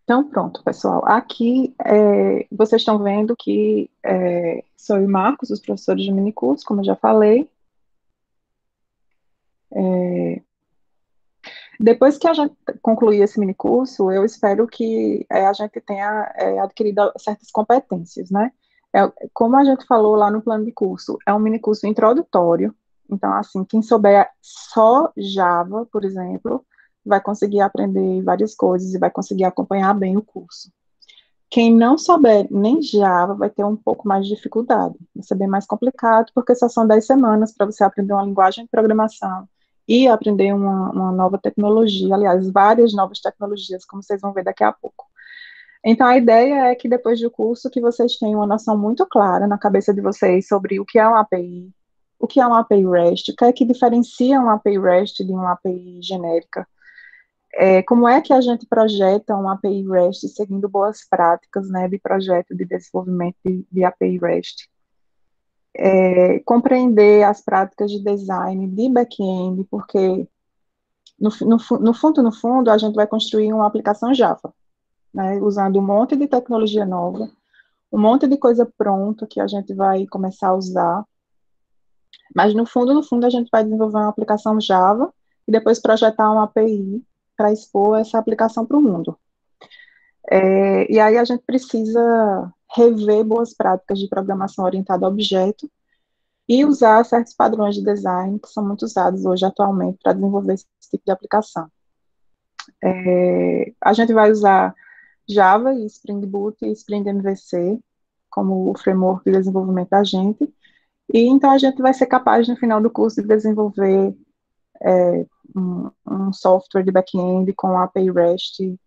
Então, pronto, pessoal. Aqui vocês estão vendo que sou eu e Marcos, os professores de minicurso, como eu já falei. Depois que a gente concluir esse minicurso, eu espero que a gente tenha adquirido certas competências, né? Como a gente falou lá no plano de curso, é um minicurso introdutório. Então, assim, quem souber só Java, por exemplo, vai conseguir aprender várias coisas e vai conseguir acompanhar bem o curso. Quem não souber nem Java vai ter um pouco mais de dificuldade. Vai ser bem mais complicado, porque só são 10 semanas para você aprender uma linguagem de programação e aprender uma nova tecnologia, aliás, várias novas tecnologias, como vocês vão ver daqui a pouco. Então, a ideia é que depois do curso, que vocês tenham uma noção muito clara na cabeça de vocês sobre o que é uma API, o que é uma API REST, o que é que diferencia uma API REST de uma API genérica, como é que a gente projeta um API REST seguindo boas práticas, né, de projeto de desenvolvimento de API REST. Compreender as práticas de design de back-end, porque no fundo, a gente vai construir uma aplicação Java, né, usando um monte de tecnologia nova, um monte de coisa pronta que a gente vai começar a usar, mas no fundo, a gente vai desenvolver uma aplicação Java e depois projetar uma API para expor essa aplicação para o mundo. E aí a gente precisa rever boas práticas de programação orientada a objeto e usar certos padrões de design que são muito usados hoje atualmente para desenvolver esse tipo de aplicação. A gente vai usar Java e Spring Boot e Spring MVC como o framework de desenvolvimento da gente, e então a gente vai ser capaz no final do curso de desenvolver um software de back-end com API REST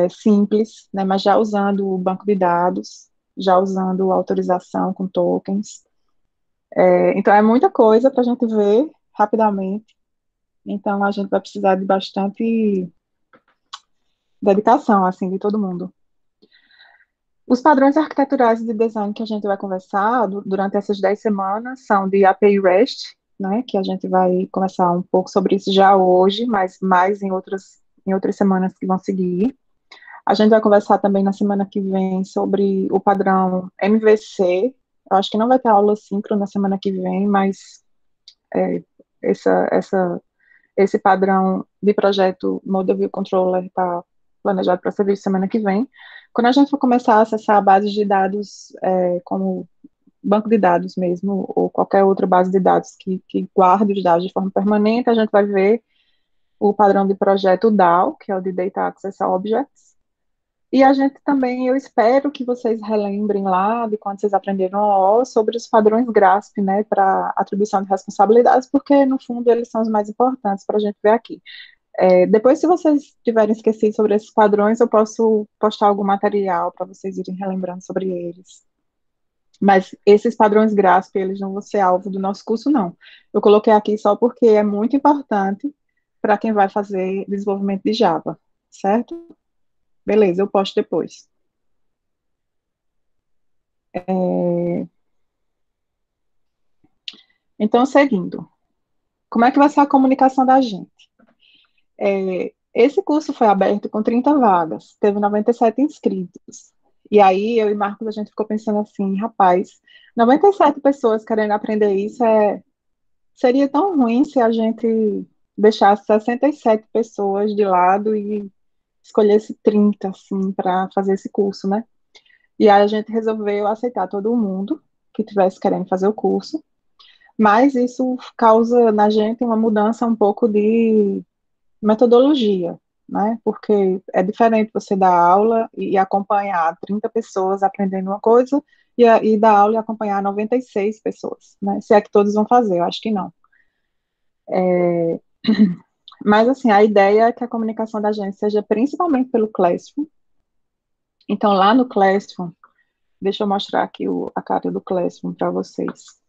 simples, né, mas já usando o banco de dados, já usando autorização com tokens. Então, é muita coisa para a gente ver rapidamente. Então, a gente vai precisar de bastante dedicação, assim, de todo mundo. Os padrões arquiteturais de design que a gente vai conversar durante essas 10 semanas são de API REST, né, que a gente vai conversar um pouco sobre isso já hoje, mas mais em outras semanas que vão seguir. A gente vai conversar também na semana que vem sobre o padrão MVC. Eu acho que não vai ter aula síncrona na semana que vem, mas é, essa, essa, esse padrão de projeto Model View Controller está planejado para ser visto semana que vem. Quando a gente for começar a acessar bases de dados, como banco de dados mesmo, ou qualquer outra base de dados que guarde os dados de forma permanente, a gente vai ver o padrão de projeto DAO, que é o de Data Access Objects. E a gente também, eu espero que vocês relembrem lá de quando vocês aprenderam o sobre os padrões GRASP, né, para atribuição de responsabilidades, porque no fundo eles são os mais importantes para a gente ver aqui. Depois, se vocês tiverem esquecido sobre esses padrões, eu posso postar algum material para vocês irem relembrando sobre eles. Mas esses padrões GRASP, eles não vão ser alvo do nosso curso, não. Eu coloquei aqui só porque é muito importante para quem vai fazer desenvolvimento de Java, certo? Beleza, eu posto depois. Então, seguindo, como é que vai ser a comunicação da gente? Esse curso foi aberto com 30 vagas, teve 97 inscritos. E aí, eu e Marcos, a gente ficou pensando assim, rapaz, 97 pessoas querendo aprender isso, seria tão ruim se a gente deixasse 67 pessoas de lado e escolhesse 30, assim, para fazer esse curso, né? E aí a gente resolveu aceitar todo mundo que tivesse querendo fazer o curso, mas isso causa na gente uma mudança um pouco de metodologia, né? Porque é diferente você dar aula e acompanhar 30 pessoas aprendendo uma coisa e dar aula e acompanhar 96 pessoas, né? Se é que todos vão fazer, eu acho que não. Mas, assim, a ideia é que a comunicação da gente seja principalmente pelo Classroom. Então, lá no Classroom, deixa eu mostrar aqui a cara do Classroom para vocês.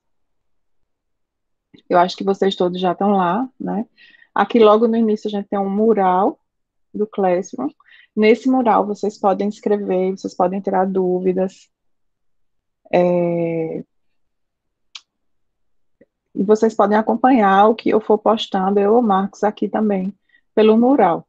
Eu acho que vocês todos já estão lá, né? Aqui logo no início a gente tem um mural do Classroom. Nesse mural vocês podem escrever, vocês podem tirar dúvidas, e vocês podem acompanhar o que eu for postando, eu ou Marcos aqui também, pelo mural.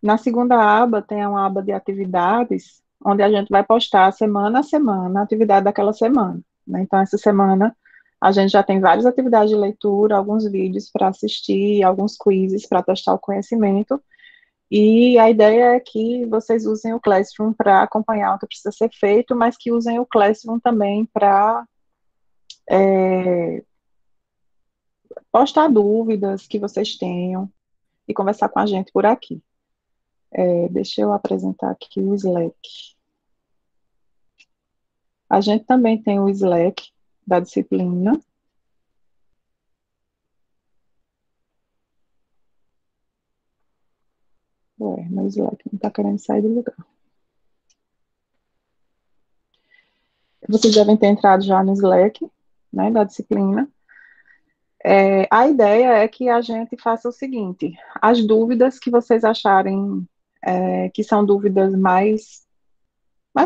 Na segunda aba tem uma aba de atividades, onde a gente vai postar semana a semana a atividade daquela semana, né? Então, essa semana a gente já tem várias atividades de leitura, alguns vídeos para assistir, alguns quizzes para testar o conhecimento, e a ideia é que vocês usem o Classroom para acompanhar o que precisa ser feito, mas que usem o Classroom também para postar dúvidas que vocês tenham e conversar com a gente por aqui. Deixa eu apresentar aqui o Slack. A gente também tem o Slack da disciplina. Ué, meu Slack não está querendo sair do lugar. Vocês devem ter entrado já no Slack, né, da disciplina. A ideia é que a gente faça o seguinte: as dúvidas que vocês acharem que são dúvidas mais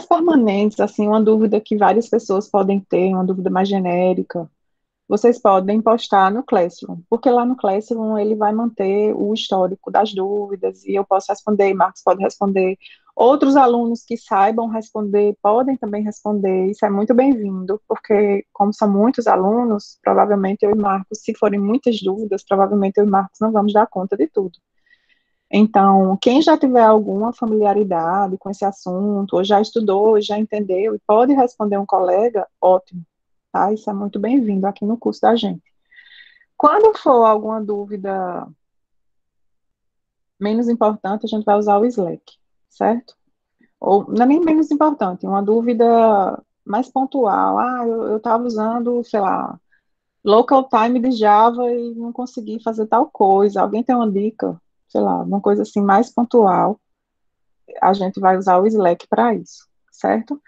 permanentes, assim, uma dúvida que várias pessoas podem ter, uma dúvida mais genérica, vocês podem postar no Classroom, porque lá no Classroom ele vai manter o histórico das dúvidas e eu posso responder, Marcos pode responder. Outros alunos que saibam responder podem também responder, isso é muito bem-vindo, porque como são muitos alunos, provavelmente eu e Marcos, se forem muitas dúvidas, provavelmente eu e Marcos não vamos dar conta de tudo. Então, quem já tiver alguma familiaridade com esse assunto, ou já estudou, já entendeu, e pode responder um colega, ótimo, tá? Isso é muito bem-vindo aqui no curso da gente. Quando for alguma dúvida menos importante, a gente vai usar o Slack, certo? Ou não é nem menos importante, uma dúvida mais pontual. Ah, eu estava usando, sei lá, local time de Java e não consegui fazer tal coisa. Alguém tem uma dica? Sei lá, uma coisa assim mais pontual, a gente vai usar o Slack para isso, certo?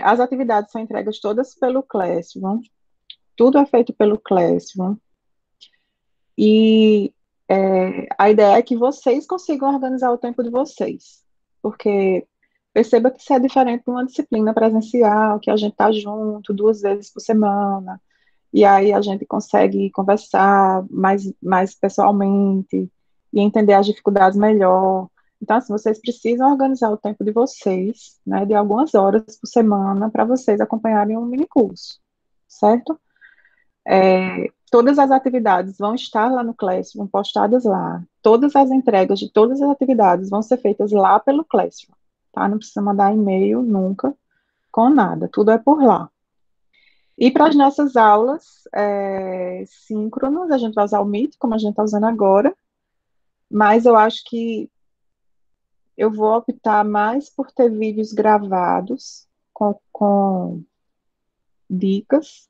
As atividades são entregas todas pelo Classroom, tudo é feito pelo Classroom, e a ideia é que vocês consigam organizar o tempo de vocês, porque perceba que isso é diferente de uma disciplina presencial, que a gente está junto 2 vezes por semana, e aí a gente consegue conversar mais pessoalmente e entender as dificuldades melhor. Então, assim, vocês precisam organizar o tempo de vocês, né, de algumas horas por semana, para vocês acompanharem um minicurso, certo? Todas as atividades vão estar lá no Classroom, postadas lá. Todas as entregas de todas as atividades vão ser feitas lá pelo Classroom, tá? Não precisa mandar e-mail nunca com nada, tudo é por lá. E para as nossas aulas síncronas, a gente vai usar o Meet, como a gente está usando agora, mas eu acho que eu vou optar mais por ter vídeos gravados com dicas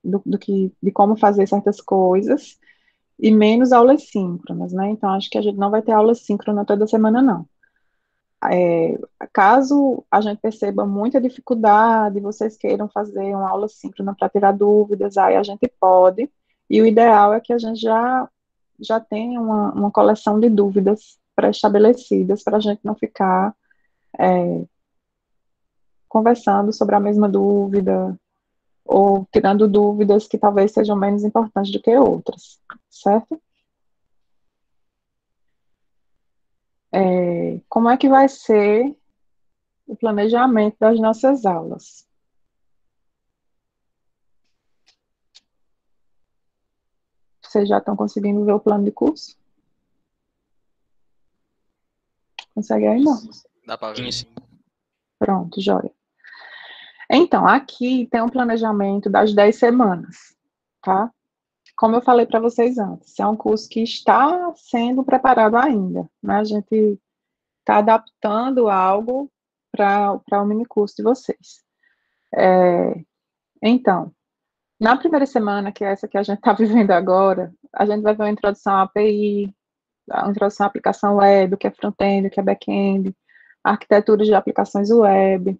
de como fazer certas coisas e menos aulas síncronas, né? Então, acho que a gente não vai ter aula síncrona toda semana, não. Caso a gente perceba muita dificuldade, vocês queiram fazer uma aula síncrona para tirar dúvidas, aí a gente pode, e o ideal é que a gente já tenha uma coleção de dúvidas pré-estabelecidas, para a gente não ficar conversando sobre a mesma dúvida, ou tirando dúvidas que talvez sejam menos importantes do que outras, certo? Como é que vai ser o planejamento das nossas aulas? Vocês já estão conseguindo ver o plano de curso? Consegue aí, não? Dá para ver, sim. Pronto, joia. Então, aqui tem um planejamento das 10 semanas, tá? Como eu falei para vocês antes, é um curso que está sendo preparado ainda, né? A gente está adaptando algo para o mini curso de vocês. Então, na primeira semana, que é essa que a gente está vivendo agora, a gente vai ver uma introdução à API, a introdução à aplicação web, o que é front-end, o que é back-end, arquitetura de aplicações web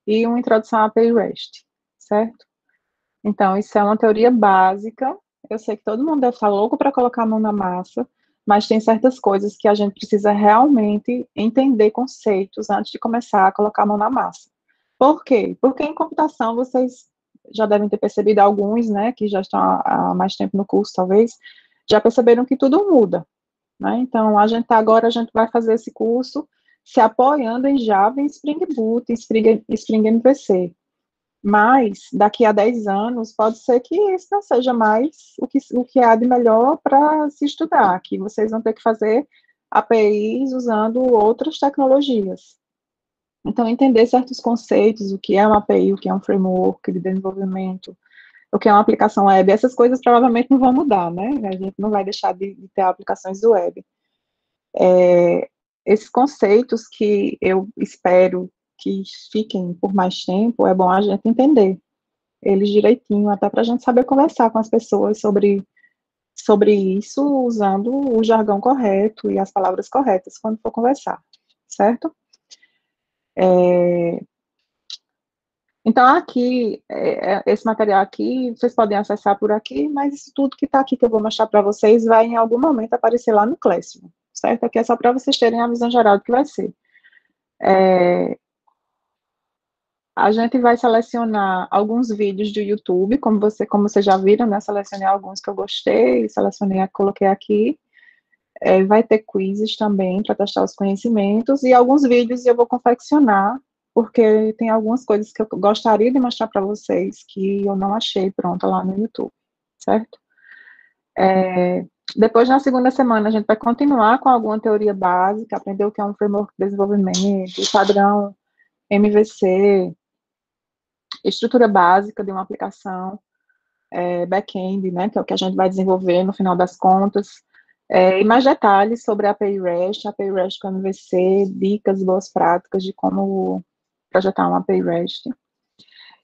e uma introdução à API REST, certo? Então, isso é uma teoria básica. Eu sei que todo mundo deve estar louco para colocar a mão na massa, mas tem certas coisas que a gente precisa realmente entender conceitos antes de começar a colocar a mão na massa. Por quê? Porque em computação vocês já devem ter percebido, alguns, né, que já estão há mais tempo no curso, talvez, já perceberam que tudo muda, né? Então, agora a gente vai fazer esse curso se apoiando em Java, em Spring Boot, em Spring MVC. Mas, daqui a 10 anos, pode ser que isso não seja mais o que há de melhor para se estudar, que vocês vão ter que fazer APIs usando outras tecnologias. Então, entender certos conceitos, o que é uma API, o que é um framework de desenvolvimento, o que é uma aplicação web, essas coisas provavelmente não vão mudar, né? A gente não vai deixar de ter aplicações do web. Esses conceitos que eu espero que fiquem por mais tempo, é bom a gente entender eles direitinho, até para a gente saber conversar com as pessoas sobre isso, usando o jargão correto e as palavras corretas quando for conversar, certo? Então, aqui, esse material aqui, vocês podem acessar por aqui, mas isso tudo que está aqui que eu vou mostrar para vocês vai em algum momento aparecer lá no Classroom, certo? Aqui é só para vocês terem a visão geral do que vai ser. A gente vai selecionar alguns vídeos do YouTube, como vocês já viram, né? Selecionei alguns que eu gostei, coloquei aqui. Vai ter quizzes também para testar os conhecimentos, e alguns vídeos eu vou confeccionar, porque tem algumas coisas que eu gostaria de mostrar para vocês que eu não achei pronta lá no YouTube, certo? Depois, na segunda semana, a gente vai continuar com alguma teoria básica, aprender o que é um framework de desenvolvimento, o padrão MVC, estrutura básica de uma aplicação, back-end, né, que é o que a gente vai desenvolver no final das contas, e mais detalhes sobre a API REST com MVC, dicas, boas práticas de como projetar uma API REST.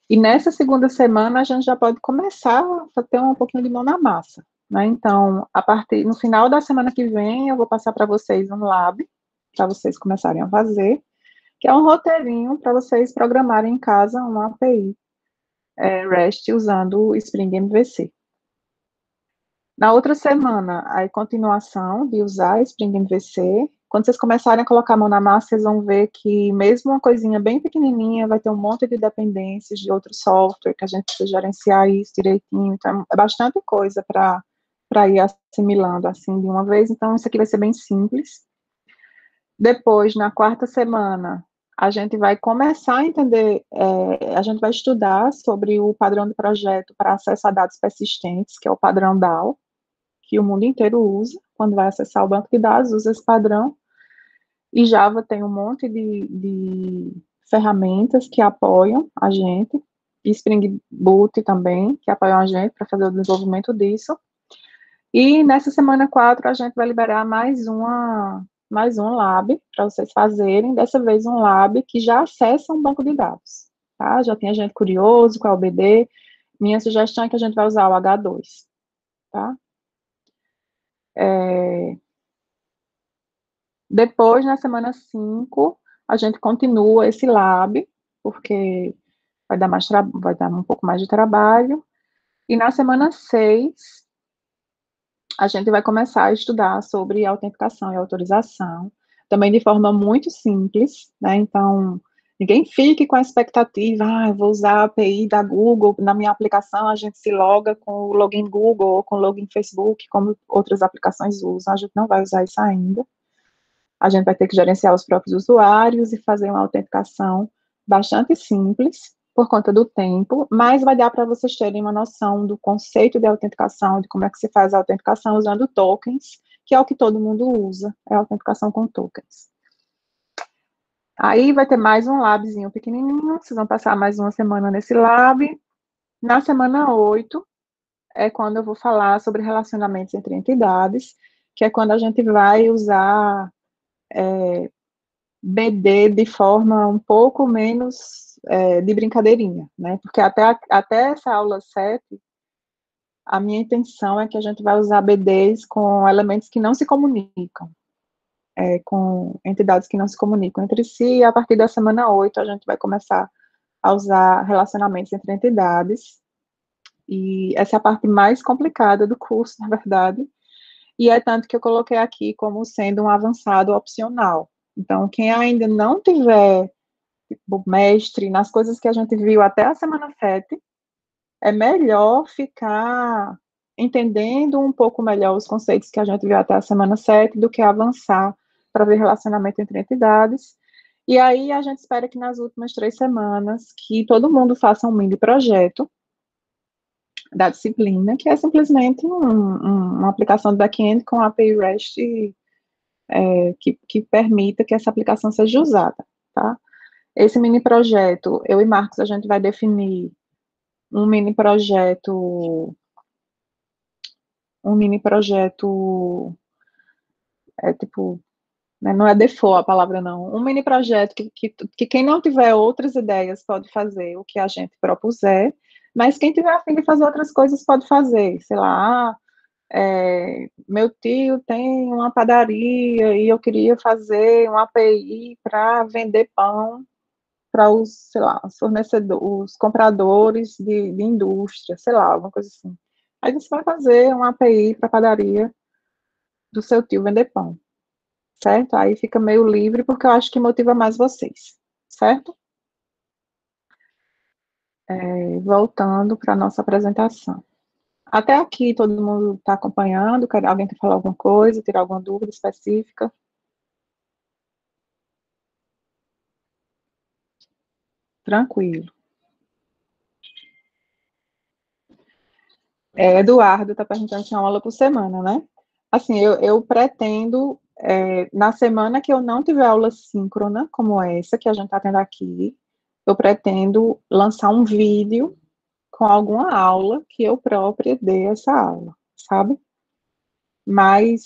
E nessa segunda semana, a gente já pode começar a ter um pouquinho de mão na massa, né? Então, no final da semana que vem, eu vou passar para vocês um lab, para vocês começarem a fazer, que é um roteirinho para vocês programarem em casa uma API REST usando o Spring MVC. Na outra semana, a continuação de usar Spring MVC. Quando vocês começarem a colocar a mão na massa, vocês vão ver que mesmo uma coisinha bem pequenininha vai ter um monte de dependências de outro software, que a gente precisa gerenciar isso direitinho. Então, é bastante coisa para ir assimilando assim de uma vez. Então, isso aqui vai ser bem simples. Depois, na quarta semana, a gente vai começar a entender, a gente vai estudar sobre o padrão de projeto para acesso a dados persistentes, que é o padrão DAO, que o mundo inteiro usa, quando vai acessar o banco de dados, usa esse padrão, e Java tem um monte de ferramentas que apoiam a gente, e Spring Boot também, que apoiam a gente para fazer o desenvolvimento disso, e nessa semana 4 a gente vai liberar mais um lab para vocês fazerem, dessa vez um lab que já acessa um banco de dados, tá? Já tem gente curioso com a OBD, minha sugestão é que a gente vai usar o H2, tá? Depois, na semana 5, a gente continua esse lab, porque vai dar um pouco mais de trabalho, e na semana 6, a gente vai começar a estudar sobre autenticação e autorização, também de forma muito simples, né? Então, ninguém fique com a expectativa, eu vou usar a API da Google, na minha aplicação a gente se loga com o login Google ou com o login Facebook, como outras aplicações usam, a gente não vai usar isso ainda. A gente vai ter que gerenciar os próprios usuários e fazer uma autenticação bastante simples, por conta do tempo, mas vai dar para vocês terem uma noção do conceito de autenticação, de como é que se faz a autenticação usando tokens, que é o que todo mundo usa, é a autenticação com tokens. Aí vai ter mais um labzinho pequenininho, vocês vão passar mais uma semana nesse lab. Na semana 8 é quando eu vou falar sobre relacionamentos entre entidades, que é quando a gente vai usar BD de forma um pouco menos de brincadeirinha, né? Porque até essa aula 7, a minha intenção é que a gente vai usar BDs com elementos que não se comunicam, com entidades que não se comunicam entre si, e a partir da semana 8 a gente vai começar a usar relacionamentos entre entidades, e essa é a parte mais complicada do curso, na verdade, e é tanto que eu coloquei aqui como sendo um avançado opcional. Então, quem ainda não tiver tipo, mestre nas coisas que a gente viu até a semana 7, é melhor ficar entendendo um pouco melhor os conceitos que a gente viu até a semana 7, do que avançar para ver relacionamento entre entidades. E aí a gente espera que nas últimas 3 semanas, que todo mundo faça um mini projeto da disciplina, que é simplesmente uma aplicação do back-end com API REST que permita que essa aplicação seja usada, tá? Esse mini projeto, eu e Marcos, a gente vai definir um mini projeto, tipo, né, não é default a palavra não, um mini projeto que quem não tiver outras ideias pode fazer o que a gente propuser, mas quem tiver a fim de fazer outras coisas pode fazer, sei lá, meu tio tem uma padaria e eu queria fazer um API para vender pão para os, sei lá, os fornecedores, os compradores de indústria, sei lá, alguma coisa assim. Aí você vai fazer uma API para a padaria do seu tio vender pão, certo? Aí fica meio livre, porque eu acho que motiva mais vocês, certo? Voltando para a nossa apresentação. Até aqui todo mundo está acompanhando, alguém quer falar alguma coisa, tirar alguma dúvida específica? Tranquilo. Eduardo está perguntando se é uma aula por semana, né? Assim, eu pretendo, na semana que eu não tiver aula síncrona, como essa que a gente está tendo aqui, eu pretendo lançar um vídeo com alguma aula que eu própria dê essa aula, sabe? Mas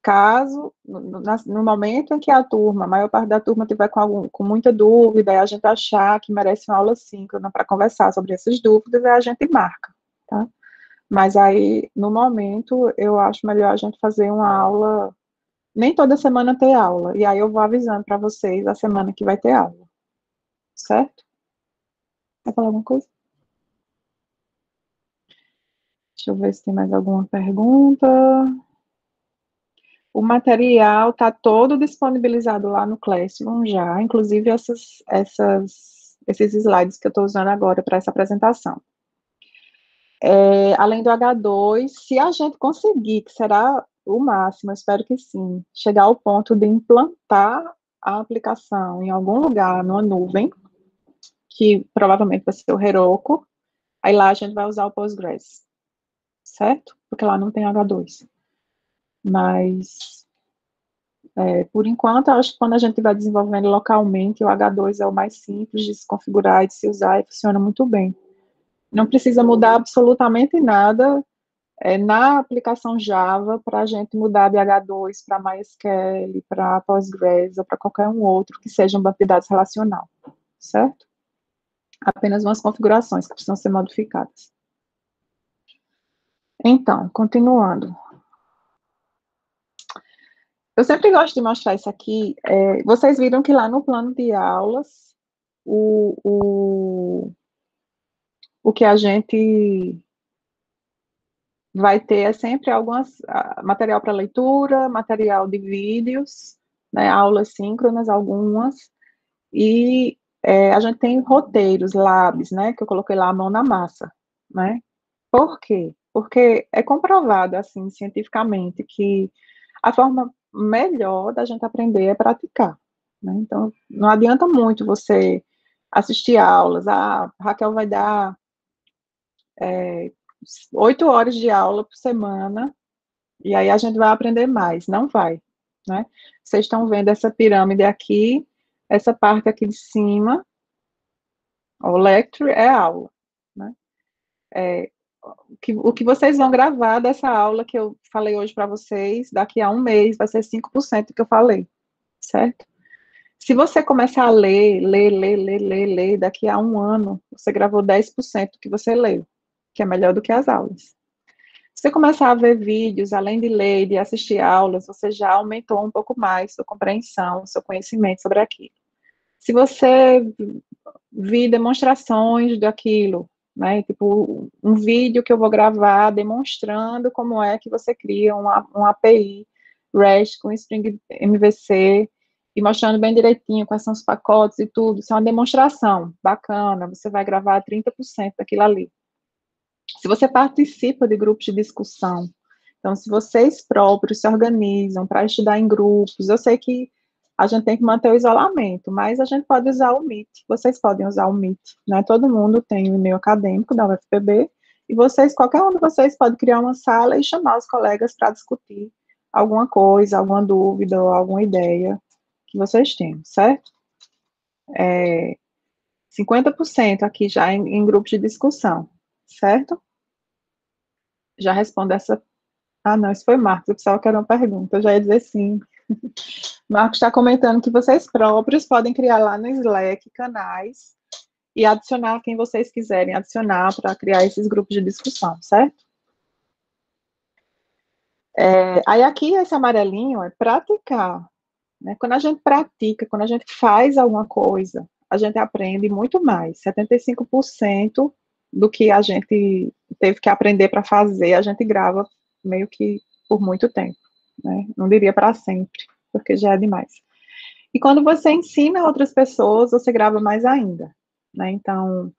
caso, no momento em que a maior parte da turma tiver com muita dúvida, e a gente achar que merece uma aula síncrona para conversar sobre essas dúvidas, aí a gente marca, tá? Mas aí, no momento, eu acho melhor a gente fazer uma aula, nem toda semana ter aula, e aí eu vou avisando para vocês a semana que vai ter aula, certo? Quer falar alguma coisa? Deixa eu ver se tem mais alguma pergunta. O material está todo disponibilizado lá no Classroom já, inclusive esses slides que eu estou usando agora para essa apresentação. Além do H2, se a gente conseguir, que será o máximo, eu espero que sim, chegar ao ponto de implantar a aplicação em algum lugar, numa nuvem, que provavelmente vai ser o Heroku, aí lá a gente vai usar o Postgres, certo? Porque lá não tem H2. Mas, por enquanto, eu acho que quando a gente vai desenvolvendo localmente, o H2 é o mais simples de se configurar e de se usar e funciona muito bem. Não precisa mudar absolutamente nada na aplicação Java para a gente mudar de H2 para MySQL, para Postgres ou para qualquer um outro que seja um banco de dados relacional, certo? Apenas umas configurações que precisam ser modificadas. Então, continuando. Eu sempre gosto de mostrar isso aqui. Vocês viram que lá no plano de aulas, o que a gente vai ter é sempre material para leitura, material de vídeos, né, aulas síncronas, algumas, e a gente tem roteiros, labs, né, que eu coloquei lá a mão na massa, né? Por quê? Porque é comprovado, assim, cientificamente, que a forma melhor da gente aprender é praticar, né? Então, não adianta muito você assistir aulas, Raquel vai dar 8 horas de aula por semana, e aí a gente vai aprender mais, não vai, né? Vocês estão vendo essa pirâmide aqui, essa parte aqui de cima, o lecture é aula, né? O que vocês vão gravar dessa aula que eu falei hoje para vocês, daqui a um mês vai ser 5% do que eu falei, certo? Se você começar a ler, daqui a um ano, você gravou 10% do que você leu, que é melhor do que as aulas. Se você começar a ver vídeos, além de ler e de assistir aulas, você já aumentou um pouco mais sua compreensão, seu conhecimento sobre aquilo. Se você vir demonstrações daquilo, né, tipo um vídeo que eu vou gravar demonstrando como é que você cria uma API REST com Spring MVC e mostrando bem direitinho quais são os pacotes e tudo, isso é uma demonstração bacana, você vai gravar 30% daquilo ali, Se você participa de grupos de discussão, então, se vocês próprios se organizam para estudar em grupos, eu sei que a gente tem que manter o isolamento, mas a gente pode usar o Meet, vocês podem usar o Meet, né? Todo mundo tem um e-mail acadêmico da UFPB, e vocês, qualquer um de vocês pode criar uma sala e chamar os colegas para discutir alguma coisa, alguma dúvida ou alguma ideia que vocês tenham, certo? 50% aqui já em grupos de discussão, certo? Já respondo essa. Ah, não, isso foi Marcos, o pessoal quer uma pergunta, eu já ia dizer sim. Marcos está comentando que vocês próprios podem criar lá no Slack canais e adicionar quem vocês quiserem adicionar para criar esses grupos de discussão, certo? Aí aqui esse amarelinho é praticar, né? Quando a gente pratica, quando a gente faz alguma coisa, a gente aprende muito mais. 75% do que a gente teve que aprender para fazer, a gente grava meio que por muito tempo, né? Não diria para sempre, porque já é demais. E quando você ensina outras pessoas, você grava mais ainda, né? Então,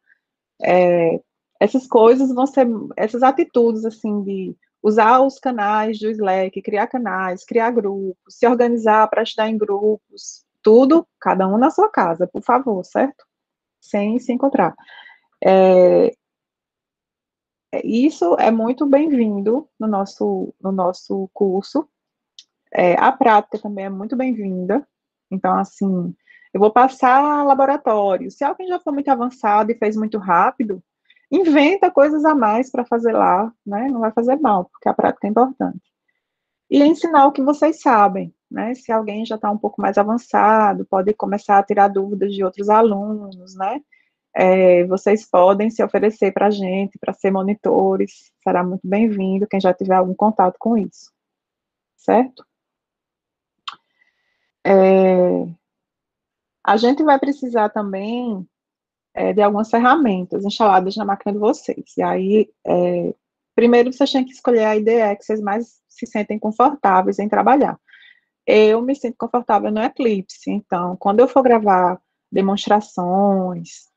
essas coisas vão ser, essas atitudes, assim, de usar os canais do Slack, criar canais, criar grupos, se organizar para estudar em grupos, tudo, cada um na sua casa, por favor, certo? Sem se encontrar. Isso é muito bem-vindo no nosso curso. A prática também é muito bem-vinda. Então, assim, eu vou passar laboratório. Se alguém já for muito avançado e fez muito rápido, inventa coisas a mais para fazer lá, né? Não vai fazer mal, porque a prática é importante. E ensinar o que vocês sabem, né? Se alguém já está um pouco mais avançado, pode começar a tirar dúvidas de outros alunos, né? Vocês podem se oferecer para a gente, para ser monitores, será muito bem-vindo quem já tiver algum contato com isso, certo? A gente vai precisar também de algumas ferramentas instaladas na máquina de vocês. E aí, primeiro vocês têm que escolher a IDE que vocês mais se sentem confortáveis em trabalhar. Eu me sinto confortável no Eclipse, então, quando eu for gravar demonstrações,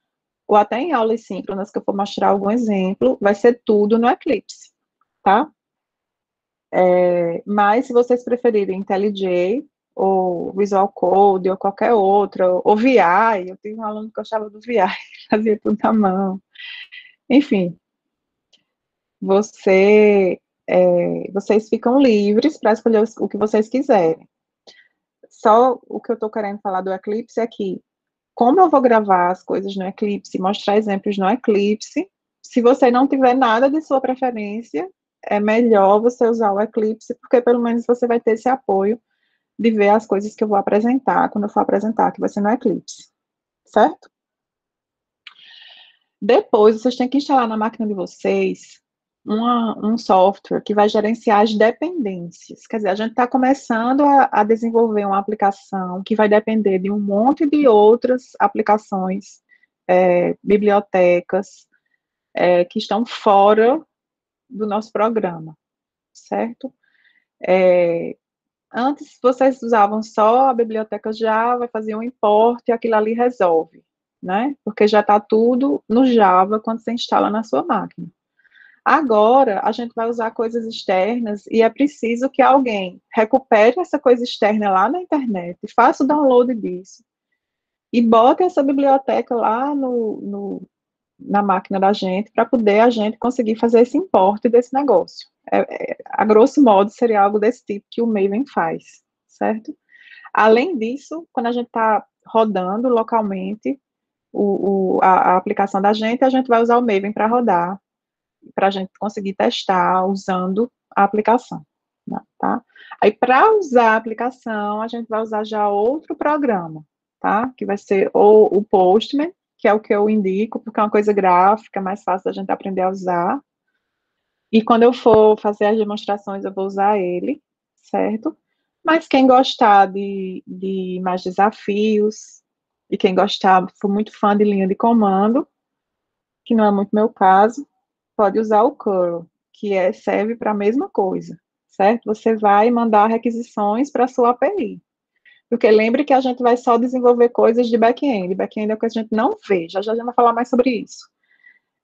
ou até em aulas síncronas, que eu for mostrar algum exemplo, vai ser tudo no Eclipse, tá? Mas se vocês preferirem IntelliJ, ou Visual Code, ou qualquer outra, ou VI, eu tive um aluno que gostava do VI, fazia tudo à mão. Enfim, vocês ficam livres para escolher o que vocês quiserem. Só o que eu estou querendo falar do Eclipse é que, como eu vou gravar as coisas no Eclipse, mostrar exemplos no Eclipse, se você não tiver nada de sua preferência, é melhor você usar o Eclipse, porque pelo menos você vai ter esse apoio de ver as coisas que eu vou apresentar, quando eu for apresentar, que vai ser no Eclipse, certo? Depois, vocês têm que instalar na máquina de vocês um software que vai gerenciar as dependências. Quer dizer, a gente está começando a desenvolver uma aplicação que vai depender de um monte de outras aplicações, bibliotecas, que estão fora do nosso programa, certo? Antes, vocês usavam só a biblioteca Java, faziam um import e aquilo ali resolve, né? Porque já está tudo no Java quando você instala na sua máquina. Agora, a gente vai usar coisas externas e é preciso que alguém recupere essa coisa externa lá na internet, faça o download disso e bote essa biblioteca lá na máquina da gente para poder a gente conseguir fazer esse importe desse negócio. A grosso modo, seria algo desse tipo que o Maven faz, certo? Além disso, quando a gente está rodando localmente a aplicação da gente, a gente vai usar o Maven para rodar, para a gente conseguir testar usando a aplicação, né, tá? Aí, para usar a aplicação, a gente vai usar já outro programa, tá? Que vai ser o Postman, que é o que eu indico, porque é uma coisa gráfica, mais fácil da gente aprender a usar. E quando eu for fazer as demonstrações, eu vou usar ele, certo? Mas quem gostar de mais desafios, e quem gostar, for muito fã de linha de comando, que não é muito meu caso, pode usar o curl, que serve para a mesma coisa, certo? Você vai mandar requisições para a sua API. Porque lembre que a gente vai só desenvolver coisas de back-end. Back-end é o que a gente não vê. Já já a gente vai falar mais sobre isso.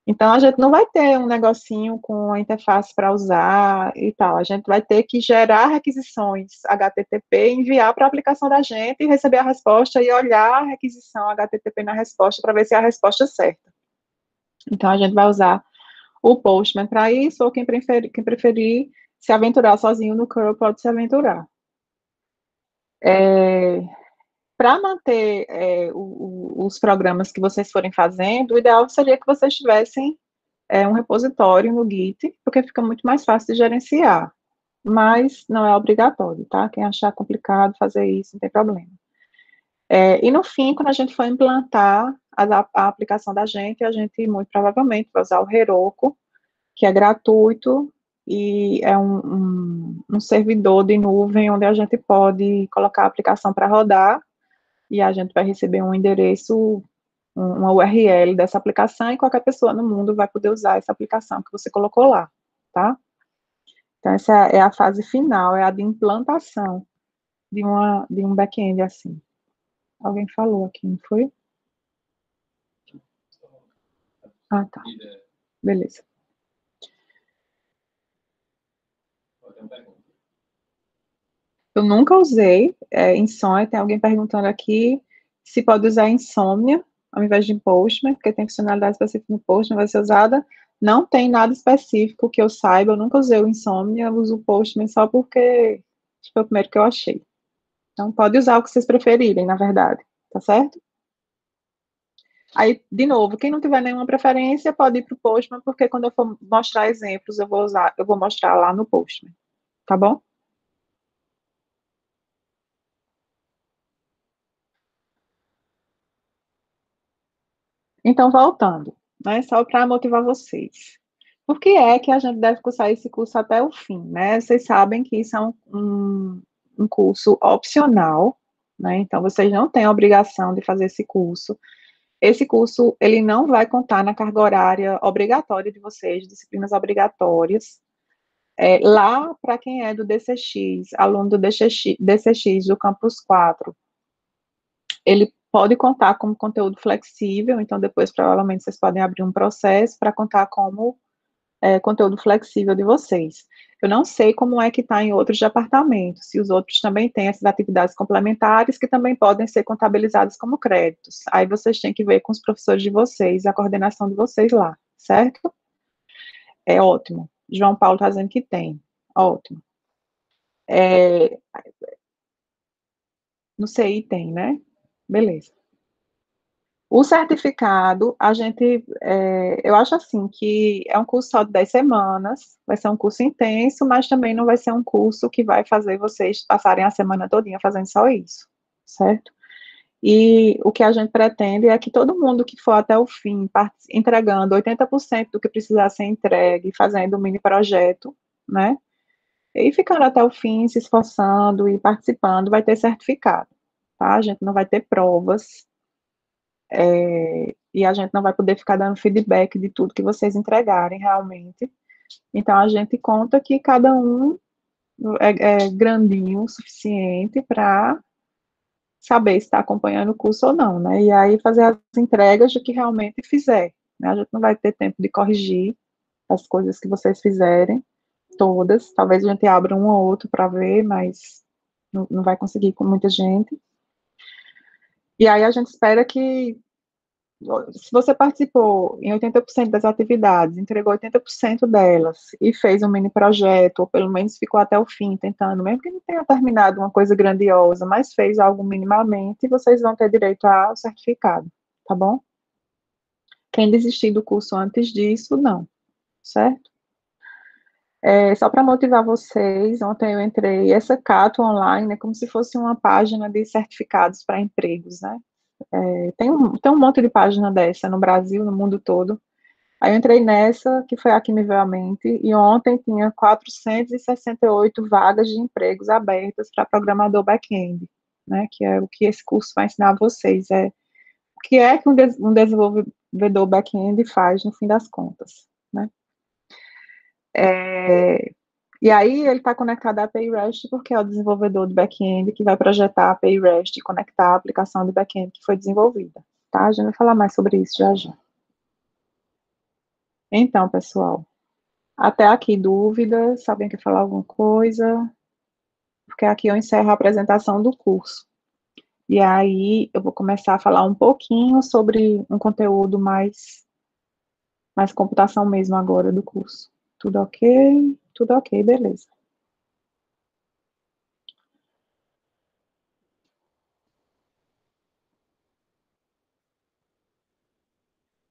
Então, a gente não vai ter um negocinho com a interface para usar e tal. A gente vai ter que gerar requisições HTTP, enviar para a aplicação da gente, receber a resposta e olhar a requisição HTTP na resposta para ver se é a resposta certa. Então, a gente vai usar o Postman para isso, ou quem preferir se aventurar sozinho no curl pode se aventurar. Para manter os programas que vocês forem fazendo, o ideal seria que vocês tivessem um repositório no Git, porque fica muito mais fácil de gerenciar, mas não é obrigatório, tá? Quem achar complicado fazer isso, não tem problema. E no fim, quando a gente for implantar a aplicação da gente, a gente muito provavelmente vai usar o Heroku, que é gratuito, e é um servidor de nuvem onde a gente pode colocar a aplicação para rodar, e a gente vai receber um endereço, uma URL dessa aplicação, e qualquer pessoa no mundo vai poder usar essa aplicação que você colocou lá, tá? Então, essa é a fase final, é a de implantação de um back-end assim. Alguém falou aqui, não foi? Ah, tá. Beleza. Eu nunca usei Insomnia. Tem alguém perguntando aqui se pode usar Insomnia ao invés de Postman, porque tem funcionalidade específica no Postman, vai ser usada. Não tem nada específico que eu saiba, eu nunca usei o Insomnia, eu uso o Postman só porque foi o primeiro que eu achei. Então, pode usar o que vocês preferirem, na verdade, tá certo? Aí, de novo, quem não tiver nenhuma preferência, pode ir para o Postman, porque quando eu for mostrar exemplos, eu vou mostrar lá no Postman, tá bom? Então, voltando, né, só para motivar vocês. Por que é que a gente deve cursar esse curso até o fim, né? Vocês sabem que isso é um curso opcional, né? Então, vocês não têm a obrigação de fazer esse curso. Esse curso, ele não vai contar na carga horária obrigatória de vocês, disciplinas obrigatórias. Lá, para quem é do DCX, aluno do DCX do Campus 4, ele pode contar como conteúdo flexível, então depois provavelmente vocês podem abrir um processo para contar como conteúdo flexível de vocês. Eu não sei como é que está em outros departamentos, se os outros também têm essas atividades complementares que também podem ser contabilizadas como créditos. Aí vocês têm que ver com os professores de vocês, a coordenação de vocês lá, certo? É ótimo. João Paulo está dizendo que tem. Ótimo. É, no CI tem, né? Beleza. O certificado, eu acho assim, que é um curso só de 10 semanas, vai ser um curso intenso, mas também não vai ser um curso que vai fazer vocês passarem a semana todinha fazendo só isso, certo? E o que a gente pretende é que todo mundo que for até o fim, entregando 80% do que precisar ser entregue, fazendo um mini projeto, né? E ficando até o fim, se esforçando e participando, vai ter certificado, tá? A gente não vai ter provas, e a gente não vai poder ficar dando feedback de tudo que vocês entregarem realmente. Então, a gente conta que cada um é grandinho o suficiente para saber se está acompanhando o curso ou não, né? E aí fazer as entregas do que realmente fizer, né? A gente não vai ter tempo de corrigir as coisas que vocês fizerem, todas. Talvez a gente abra um ou outro para ver, mas não vai conseguir com muita gente. E aí a gente espera que, se você participou em 80% das atividades, entregou 80% delas e fez um mini projeto, ou pelo menos ficou até o fim tentando, mesmo que não tenha terminado uma coisa grandiosa, mas fez algo minimamente, vocês vão ter direito ao certificado, tá bom? Quem desistir do curso antes disso, não, certo? Só para motivar vocês, ontem eu entrei, essa Cato Online é como se fosse uma página de certificados para empregos, né? Tem um monte de página dessa no Brasil, no mundo todo. Aí eu entrei nessa, que foi a que me veio à mente, e ontem tinha 468 vagas de empregos abertas para programador back-end, né, que é o que esse curso vai ensinar a vocês, o que é que um desenvolvedor back-end faz no fim das contas, né. E aí ele está conectado à API REST porque é o desenvolvedor do back-end que vai projetar a API REST e conectar a aplicação de back-end que foi desenvolvida, tá? A gente vai falar mais sobre isso já já. Então, pessoal, até aqui dúvidas, sabem que falar alguma coisa? Porque aqui eu encerro a apresentação do curso. E aí eu vou começar a falar um pouquinho sobre um conteúdo mais computação mesmo agora do curso. Tudo ok? Tudo ok, beleza.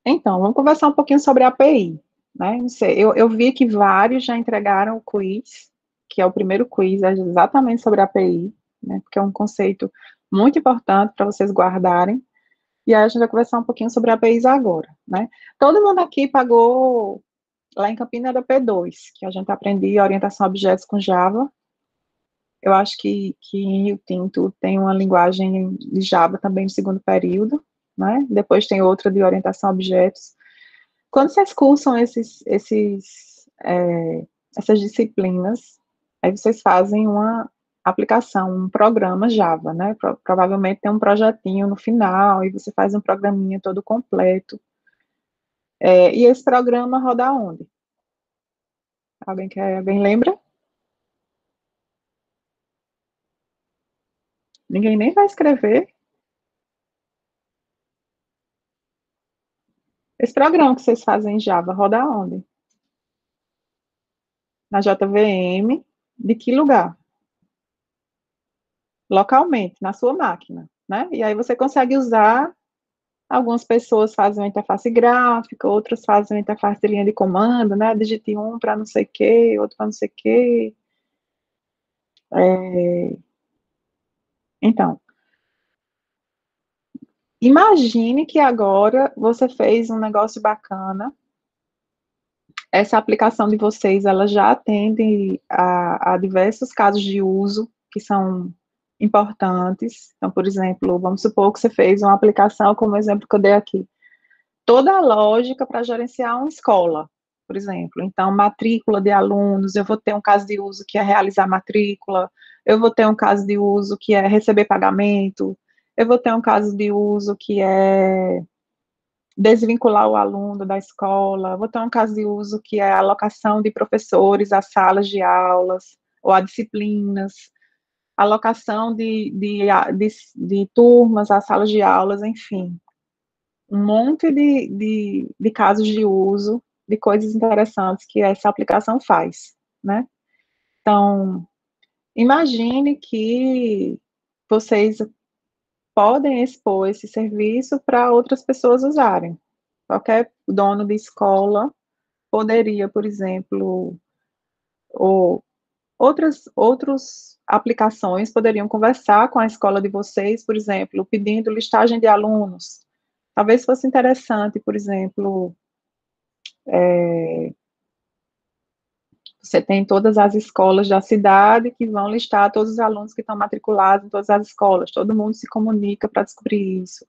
Então, vamos conversar um pouquinho sobre a API, né? Não sei, eu vi que vários já entregaram o quiz, que é o primeiro quiz, é exatamente sobre a API, né? Porque é um conceito muito importante para vocês guardarem. E aí a gente vai conversar um pouquinho sobre APIs agora, né? Todo mundo aqui pagou lá em Campina da P2, que a gente aprendia orientação a objetos com Java. Eu acho que em Rio Tinto tem uma linguagem de Java também no segundo período, né? Depois tem outra de orientação a objetos. Quando vocês cursam essas disciplinas, aí vocês fazem uma aplicação, um programa Java, né? Provavelmente tem um projetinho no final, e você faz um programinha todo completo. E esse programa roda onde? Alguém lembra? Ninguém nem vai escrever. Esse programa que vocês fazem em Java roda onde? Na JVM. De que lugar? Localmente, na sua máquina, né? E aí você consegue usar. Algumas pessoas fazem uma interface gráfica, outras fazem uma interface de linha de comando, né? Digite um para não sei o quê, outro para não sei o quê. Então, imagine que agora você fez um negócio bacana. Essa aplicação de vocês, ela já atende a diversos casos de uso que são importantes. Então, por exemplo, vamos supor que você fez uma aplicação, como o exemplo que eu dei aqui, toda a lógica para gerenciar uma escola, por exemplo. Então, matrícula de alunos, eu vou ter um caso de uso que é realizar matrícula, eu vou ter um caso de uso que é receber pagamento, eu vou ter um caso de uso que é desvincular o aluno da escola, vou ter um caso de uso que é a alocação de professores às salas de aulas ou a disciplinas, alocação de turmas às salas de aulas, enfim, um monte de casos de uso, de coisas interessantes que essa aplicação faz, né? Então, imagine que vocês podem expor esse serviço para outras pessoas usarem. Qualquer dono de escola poderia, por exemplo, ou outras aplicações poderiam conversar com a escola de vocês, por exemplo, pedindo listagem de alunos. Talvez fosse interessante, por exemplo, você tem todas as escolas da cidade que vão listar todos os alunos que estão matriculados em todas as escolas. Todo mundo se comunica para descobrir isso.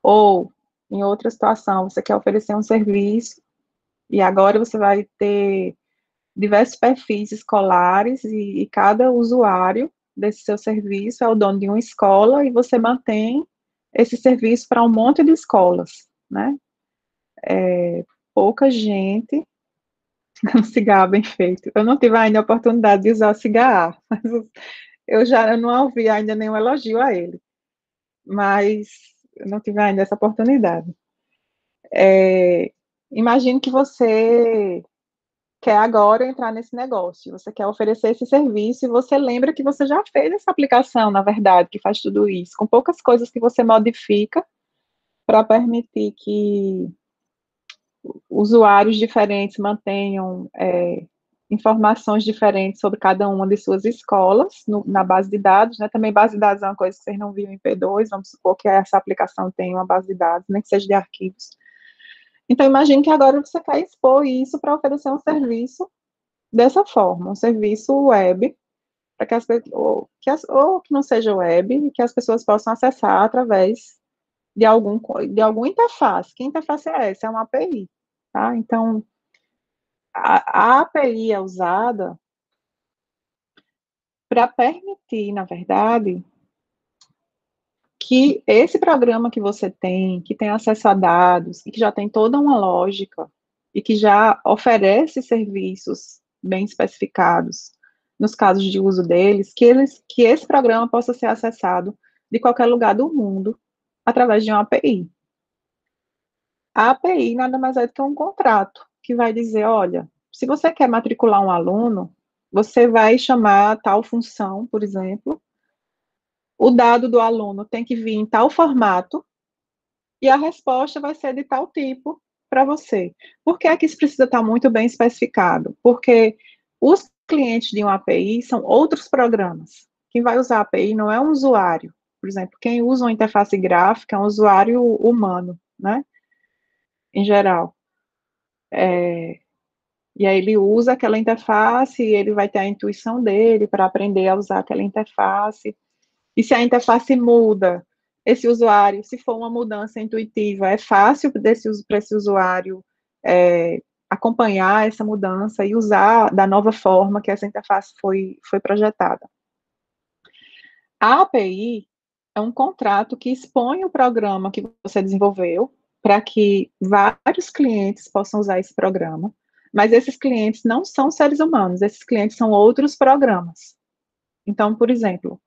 Ou, em outra situação, você quer oferecer um serviço e agora você vai ter diversos perfis escolares e cada usuário desse seu serviço é o dono de uma escola e você mantém esse serviço para um monte de escolas, né? Pouca gente um cigarro bem feito. Eu não tive ainda a oportunidade de usar o cigarro, mas eu não ouvi ainda nenhum elogio a ele, mas eu não tive ainda essa oportunidade. Imagine que você quer agora entrar nesse negócio, você quer oferecer esse serviço e você lembra que você já fez essa aplicação, na verdade, que faz tudo isso, com poucas coisas que você modifica para permitir que usuários diferentes mantenham informações diferentes sobre cada uma de suas escolas na base de dados, né? Também base de dados é uma coisa que vocês não viram em P2, vamos supor que essa aplicação tem uma base de dados, nem que seja de arquivos. Então, imagine que agora você quer expor isso para oferecer um serviço dessa forma, um serviço web, para que ou que não seja web, que as pessoas possam acessar através de alguma interface. Que interface é essa? É uma API, tá? Então, a API é usada para permitir, na verdade, que esse programa que você tem, que tem acesso a dados e que já tem toda uma lógica, e que já oferece serviços bem especificados nos casos de uso deles, que esse programa possa ser acessado de qualquer lugar do mundo através de uma API. A API nada mais é do que um contrato que vai dizer, olha, se você quer matricular um aluno, você vai chamar tal função, por exemplo, o dado do aluno tem que vir em tal formato e a resposta vai ser de tal tipo para você. Por que é que isso precisa estar muito bem especificado? Porque os clientes de uma API são outros programas. Quem vai usar a API não é um usuário. Por exemplo, quem usa uma interface gráfica é um usuário humano, né? Em geral. E aí ele usa aquela interface e ele vai ter a intuição dele para aprender a usar aquela interface. E se a interface muda, esse usuário, se for uma mudança intuitiva, é fácil para esse usuário acompanhar essa mudança e usar da nova forma que essa interface foi projetada. A API é um contrato que expõe o programa que você desenvolveu para que vários clientes possam usar esse programa, mas esses clientes não são seres humanos, esses clientes são outros programas. Então, por exemplo,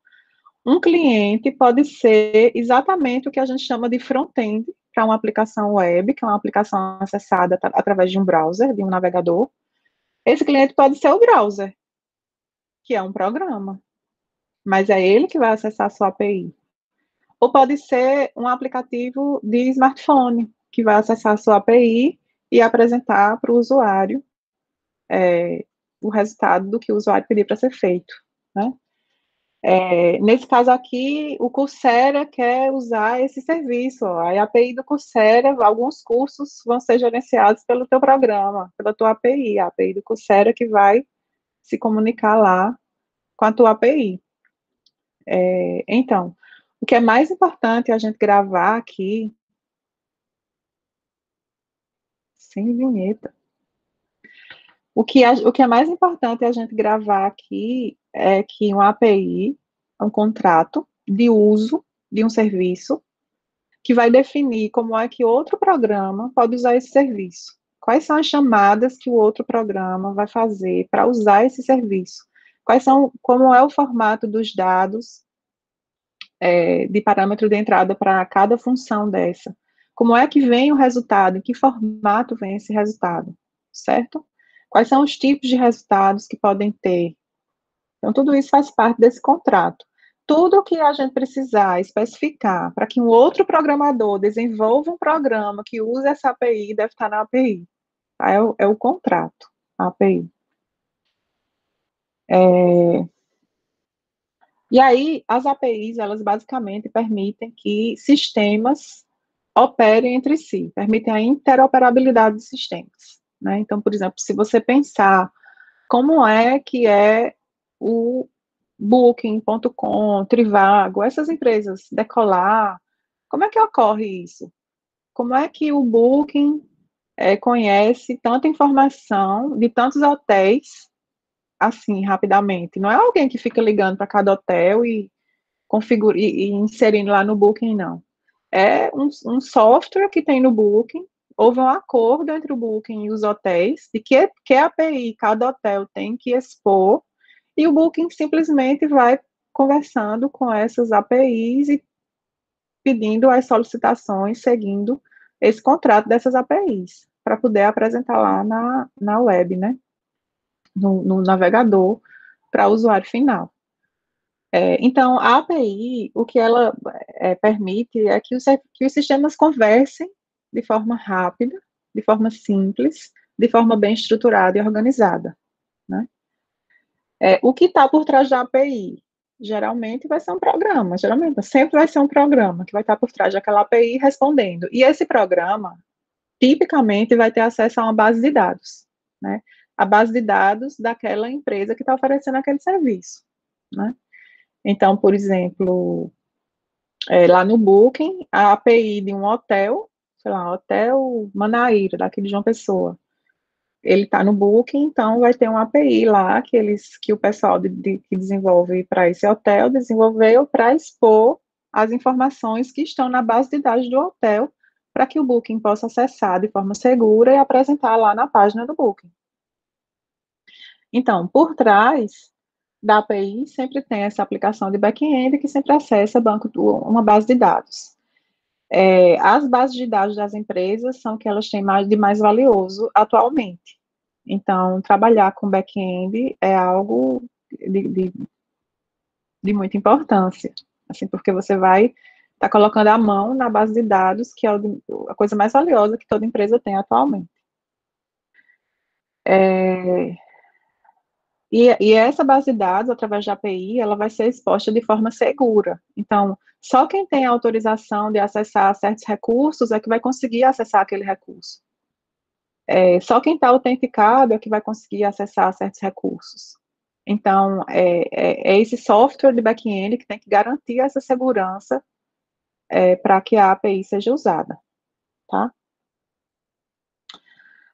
um cliente pode ser exatamente o que a gente chama de front-end para uma aplicação web, que é uma aplicação acessada através de um browser, de um navegador. Esse cliente pode ser o browser, que é um programa, mas é ele que vai acessar a sua API. Ou pode ser um aplicativo de smartphone, que vai acessar a sua API e apresentar para o usuário o resultado do que o usuário pediu para ser feito, né? Nesse caso aqui, o Coursera quer usar esse serviço. Ó, a API do Coursera, alguns cursos vão ser gerenciados pelo teu programa, pela tua API, a API do Coursera que vai se comunicar lá com a tua API. Então, o que é mais importante é a gente gravar aqui, sem vinheta. O que é mais importante é a gente gravar aqui é que uma API é um contrato de uso de um serviço que vai definir como é que outro programa pode usar esse serviço. Quais são as chamadas que o outro programa vai fazer para usar esse serviço? Como é o formato dos dados de parâmetro de entrada para cada função dessa? Como é que vem o resultado? Em que formato vem esse resultado? Certo? Quais são os tipos de resultados que podem ter? Então, tudo isso faz parte desse contrato. Tudo que a gente precisar especificar para que um outro programador desenvolva um programa que use essa API deve estar na API. Tá? É o contrato, a API. E aí, as APIs, elas basicamente permitem que sistemas operem entre si, permitem a interoperabilidade de sistemas. Né? Então, por exemplo, se você pensar como é que é o Booking.com, Trivago, essas empresas, Decolar, como é que ocorre isso? Como é que o Booking conhece tanta informação de tantos hotéis assim, rapidamente? Não é alguém que fica ligando para cada hotel e, e inserindo lá no Booking, não. É um software que tem no Booking, houve um acordo entre o Booking e os hotéis de que API cada hotel tem que expor, e o Booking simplesmente vai conversando com essas APIs e pedindo as solicitações, seguindo esse contrato dessas APIs, para poder apresentar lá na web, né? No navegador, para o usuário final. Então, a API, o que ela permite é que os sistemas conversem de forma rápida, de forma simples, de forma bem estruturada e organizada. Né? O que está por trás da API? Geralmente vai ser um programa, geralmente, sempre vai ser um programa que vai estar por trás daquela API respondendo. E esse programa, tipicamente, vai ter acesso a uma base de dados, né? A base de dados daquela empresa que está oferecendo aquele serviço, né? Então, por exemplo, lá no Booking, a API de um hotel, sei lá, Hotel Manaíra, daqui de João Pessoa, ele está no Booking, então vai ter uma API lá que o pessoal que desenvolve para esse hotel desenvolveu para expor as informações que estão na base de dados do hotel para que o Booking possa acessar de forma segura e apresentar lá na página do Booking. Então, por trás da API, sempre tem essa aplicação de back-end que sempre acessa uma base de dados. As bases de dados das empresas são o que elas têm de mais valioso atualmente. Então, trabalhar com back-end é algo de muita importância, assim, porque você vai estar colocando a mão na base de dados, que é a coisa mais valiosa que toda empresa tem atualmente. E essa base de dados, através da API, ela vai ser exposta de forma segura. Então, só quem tem autorização de acessar certos recursos é que vai conseguir acessar aquele recurso. Só quem está autenticado é que vai conseguir acessar certos recursos. Então, é esse software de back-end que tem que garantir essa segurança para que a API seja usada, tá?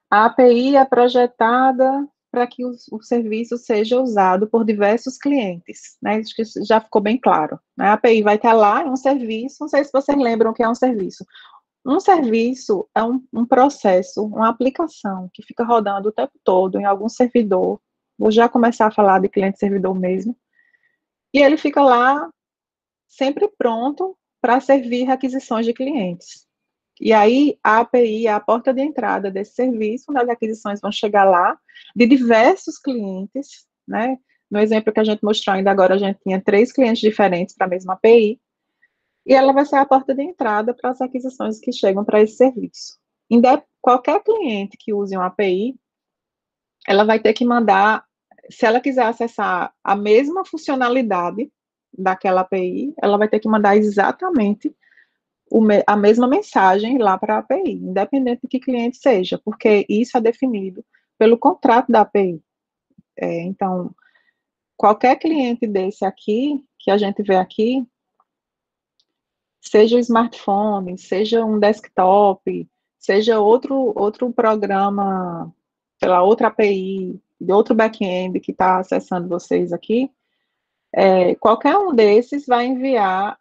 A API é projetada para que o serviço seja usado por diversos clientes, né? Acho que já ficou bem claro, né? A API vai estar lá, é um serviço, não sei se vocês lembram o que é um serviço. Um serviço é um processo, uma aplicação que fica rodando o tempo todo em algum servidor. Vou já começar a falar de cliente-servidor mesmo. E ele fica lá sempre pronto para servir requisições de clientes. E aí, a API é a porta de entrada desse serviço, onde as aquisições vão chegar lá, de diversos clientes, né? No exemplo que a gente mostrou ainda agora, a gente tinha 3 clientes diferentes para a mesma API, e ela vai ser a porta de entrada para as aquisições que chegam para esse serviço. Qualquer cliente que use uma API, ela vai ter que mandar, se ela quiser acessar a mesma funcionalidade daquela API, ela vai ter que mandar exatamente a mesma mensagem lá para a API, independente de que cliente seja, porque isso é definido pelo contrato da API. Então, qualquer cliente desse aqui, que a gente vê aqui, seja um smartphone, seja um desktop, seja outro programa, sei lá, outra API, de outro back-end que está acessando vocês aqui, qualquer um desses vai enviar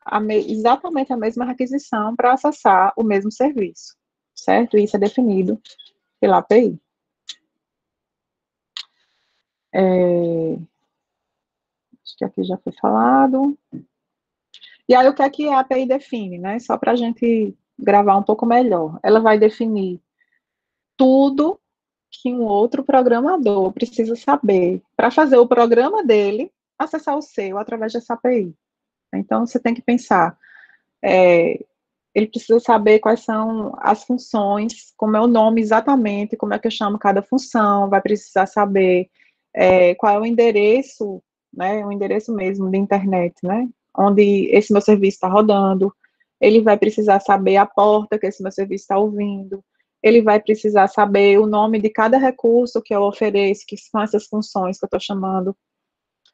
exatamente a mesma requisição para acessar o mesmo serviço, certo? Isso é definido pela API. Acho que aqui já foi falado. E aí, o que é que a API define, né? Só para a gente gravar um pouco melhor. Ela vai definir tudo que um outro programador precisa saber para fazer o programa dele acessar o seu através dessa API. Então, você tem que pensar, ele precisa saber quais são as funções, como é o nome exatamente, como é que eu chamo cada função, vai precisar saber qual é o endereço, né, o endereço mesmo de internet, né, onde esse meu serviço está rodando, ele vai precisar saber a porta que esse meu serviço está ouvindo, ele vai precisar saber o nome de cada recurso que eu ofereço, que são essas funções que eu estou chamando,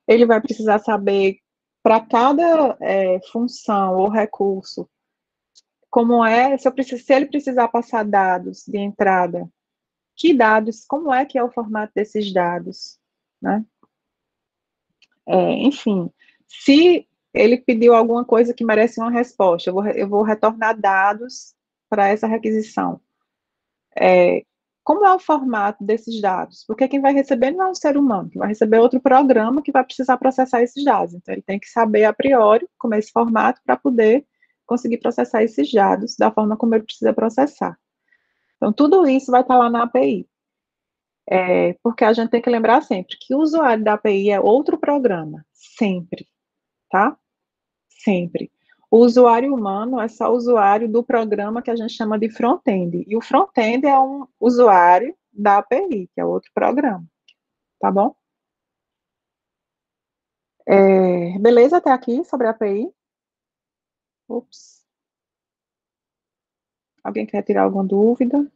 ele vai precisar saber para cada função ou recurso, como se ele precisar passar dados de entrada, que dados, como é que é o formato desses dados, né? Enfim, se ele pediu alguma coisa que merece uma resposta, eu vou retornar dados para essa requisição. Como é o formato desses dados? Porque quem vai receber não é um ser humano, quem vai receber é outro programa que vai precisar processar esses dados. Então, ele tem que saber a priori como é esse formato para poder conseguir processar esses dados da forma como ele precisa processar. Então, tudo isso vai estar lá na API. Porque a gente tem que lembrar sempre que o usuário da API é outro programa, sempre, tá? Sempre. O usuário humano é só o usuário do programa que a gente chama de front-end. E o front-end é um usuário da API, que é outro programa, tá bom? Beleza até aqui sobre a API? Ups. Alguém quer tirar alguma dúvida?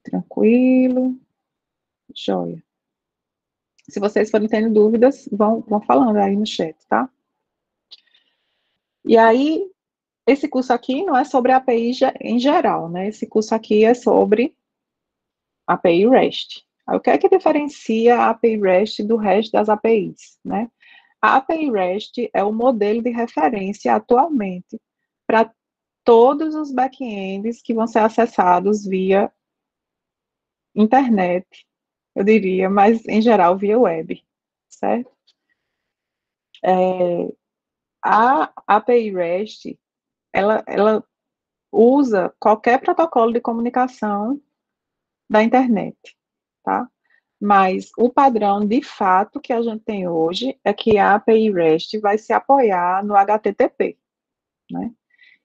Tranquilo. Joia. Se vocês forem tendo dúvidas, vão falando aí no chat, tá? E aí, esse curso aqui não é sobre a API em geral, né? Esse curso aqui é sobre a API REST. Aí, o que é que diferencia a API REST do resto das APIs, né? A API REST é o modelo de referência atualmente para todos os back-ends que vão ser acessados via internet, eu diria, mas em geral via web, certo? A API REST, ela usa qualquer protocolo de comunicação da internet, tá? Mas o padrão, de fato, que a gente tem hoje é que a API REST vai se apoiar no HTTP, né?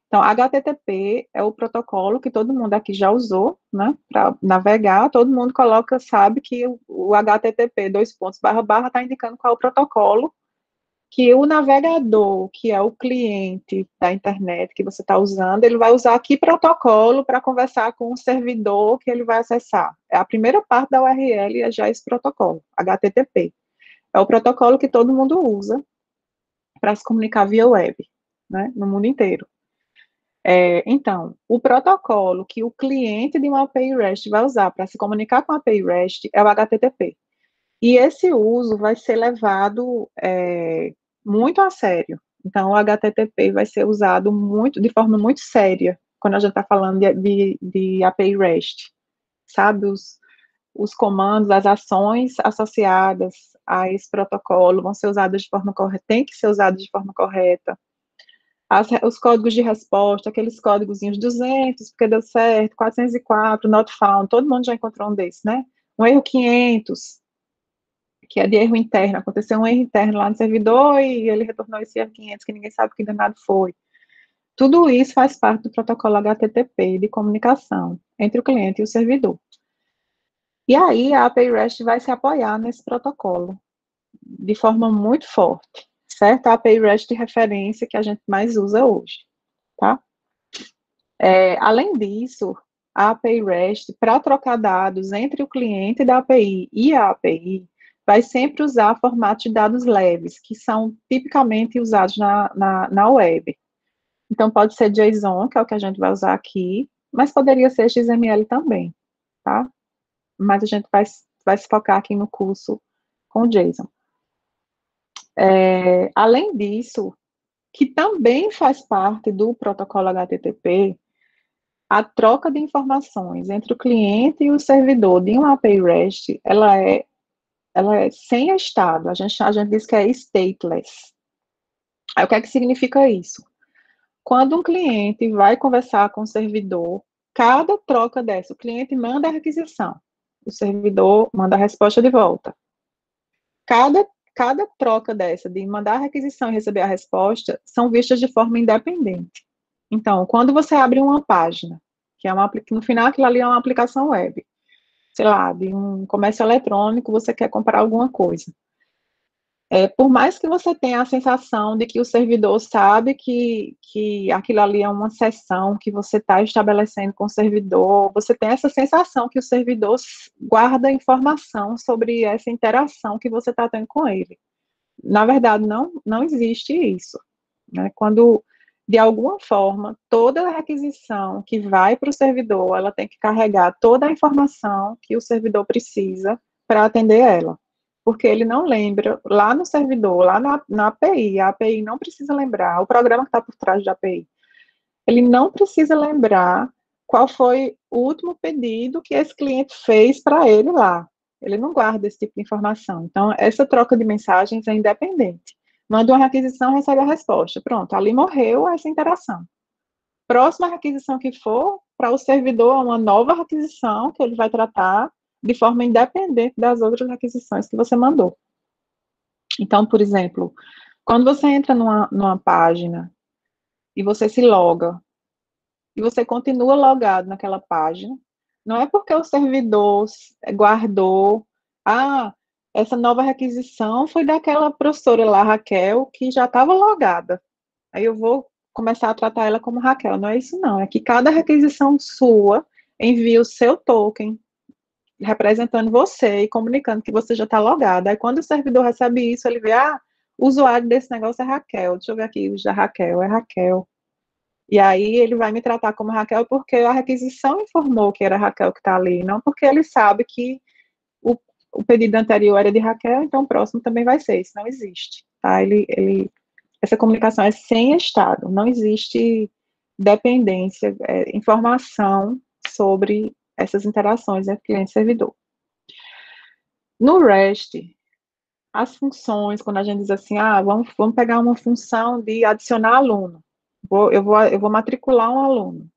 Então, HTTP é o protocolo que todo mundo aqui já usou, né? Para navegar, todo mundo coloca, sabe que o HTTP, dois pontos, barra, barra, está indicando qual é o protocolo que o navegador, que é o cliente da internet que você está usando, ele vai usar que protocolo para conversar com o servidor que ele vai acessar. É a primeira parte da URL, é já esse protocolo, HTTP. É o protocolo que todo mundo usa para se comunicar via web, né, no mundo inteiro. Então, o protocolo que o cliente de uma API REST vai usar para se comunicar com a API REST é o HTTP. E esse uso vai ser levado muito a sério. Então, o HTTP vai ser usado muito, de forma muito séria, quando a gente está falando de API REST, sabe? Os comandos, as ações associadas a esse protocolo vão ser usadas de forma correta, tem que ser usadas de forma correta. Os códigos de resposta, aqueles códigozinhos 200, porque deu certo, 404, not found, todo mundo já encontrou um desses, né? Um erro 500, que é de erro interno, aconteceu um erro interno lá no servidor e ele retornou esse erro 500, que ninguém sabe o que danado foi. Tudo isso faz parte do protocolo HTTP de comunicação entre o cliente e o servidor. E aí a API REST vai se apoiar nesse protocolo de forma muito forte, certo? A API REST de referência que a gente mais usa hoje, tá? Além disso, a API REST, para trocar dados entre o cliente da API e a API, vai sempre usar formatos de dados leves, que são tipicamente usados na web. Então, pode ser JSON, que é o que a gente vai usar aqui, mas poderia ser XML também, tá? Mas a gente vai se focar aqui no curso com JSON. Além disso, que também faz parte do protocolo HTTP, a troca de informações entre o cliente e o servidor de uma API REST, ela é sem estado, a gente diz que é stateless. Aí o que é que significa isso? Quando um cliente vai conversar com o servidor, cada troca dessa, o cliente manda a requisição, o servidor manda a resposta de volta. Cada troca dessa, de mandar a requisição e receber a resposta, são vistas de forma independente. Então, quando você abre uma página, que no final aquilo ali é uma aplicação web, sei lá, de um comércio eletrônico, você quer comprar alguma coisa. Por mais que você tenha a sensação de que o servidor sabe que aquilo ali é uma sessão que você está estabelecendo com o servidor, você tem essa sensação que o servidor guarda informação sobre essa interação que você está tendo com ele. Na verdade, não existe isso, né? Quando, de alguma forma, toda a requisição que vai para o servidor, ela tem que carregar toda a informação que o servidor precisa para atender ela. Porque ele não lembra, lá no servidor, lá na API, a API não precisa lembrar, o programa que está por trás da API, ele não precisa lembrar qual foi o último pedido que esse cliente fez para ele lá. Ele não guarda esse tipo de informação. Então, essa troca de mensagens é independente. Manda uma requisição, recebe a resposta. Pronto, ali morreu essa interação. Próxima requisição que for, para o servidor, é uma nova requisição que ele vai tratar de forma independente das outras requisições que você mandou. Então, por exemplo, quando você entra numa página e você se loga, e você continua logado naquela página, não é porque o servidor guardou, essa nova requisição foi daquela professora lá, Raquel, que já estava logada. Aí eu vou começar a tratar ela como Raquel. Não é isso, não. É que cada requisição sua envia o seu token representando você e comunicando que você já está logada. Aí quando o servidor recebe isso, ele vê, o usuário desse negócio é Raquel. Deixa eu ver aqui, o da Raquel, é Raquel. E aí ele vai me tratar como Raquel porque a requisição informou que era Raquel que está ali, não porque ele sabe que o pedido anterior era de Raquel, então o próximo também vai ser. Isso não existe, tá? Essa comunicação é sem estado, não existe dependência, informação sobre essas interações entre cliente e servidor. No REST, as funções, quando a gente diz assim, vamos pegar uma função de adicionar aluno, eu vou matricular um aluno,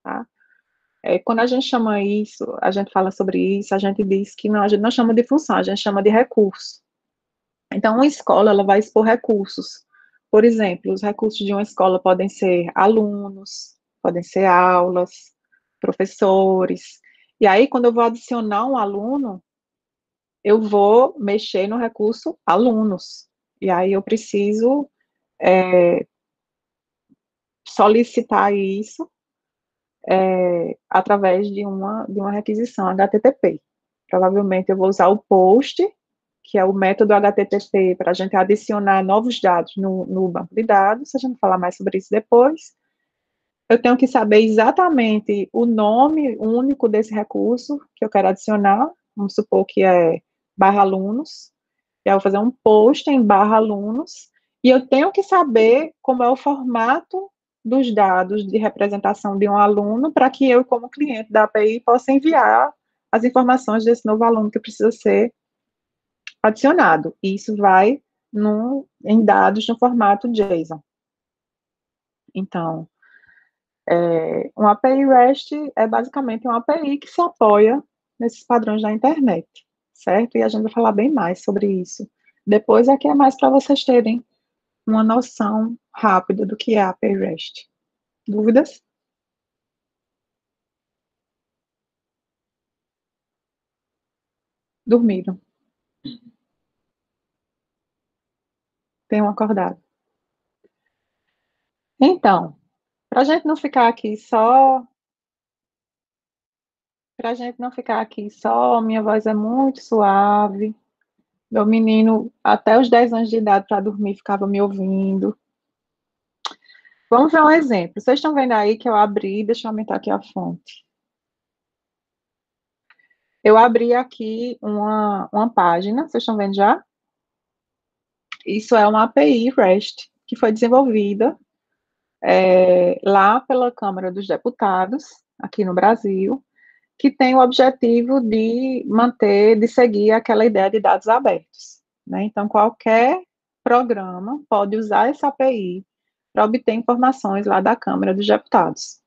tá? Quando a gente chama isso, a gente fala sobre isso, a gente diz que não, a gente não chama de função, a gente chama de recurso. Então, uma escola, ela vai expor recursos. Por exemplo, os recursos de uma escola podem ser alunos, podem ser aulas, professores. E aí, quando eu vou adicionar um aluno, eu vou mexer no recurso alunos. E aí eu preciso solicitar isso através de uma requisição HTTP. Provavelmente eu vou usar o POST, que é o método HTTP, para a gente adicionar novos dados no banco de dados. A gente vai falar mais sobre isso depois. Eu tenho que saber exatamente o nome único desse recurso que eu quero adicionar. Vamos supor que é /alunos. E aí eu vou fazer um post em /alunos. E eu tenho que saber como é o formato dos dados de representação de um aluno para que eu, como cliente da API, possa enviar as informações desse novo aluno que precisa ser adicionado. E isso vai em dados no formato JSON. Então, uma API REST é basicamente uma API que se apoia nesses padrões da internet, certo? E a gente vai falar bem mais sobre isso. Depois aqui é mais para vocês terem uma noção rápida do que é a API REST. Dúvidas? Dormiram. Tenham acordado. Então, para a gente não ficar aqui só, minha voz é muito suave. Meu menino, até os 10 anos de idade, para dormir, ficava me ouvindo. Vamos ver um exemplo. Vocês estão vendo aí que eu abri, deixa eu aumentar aqui a fonte. Eu abri aqui uma página, vocês estão vendo já? Isso é uma API REST, que foi desenvolvida lá pela Câmara dos Deputados, aqui no Brasil, que tem o objetivo de seguir aquela ideia de dados abertos, né? Então, qualquer programa pode usar essa API para obter informações lá da Câmara dos Deputados.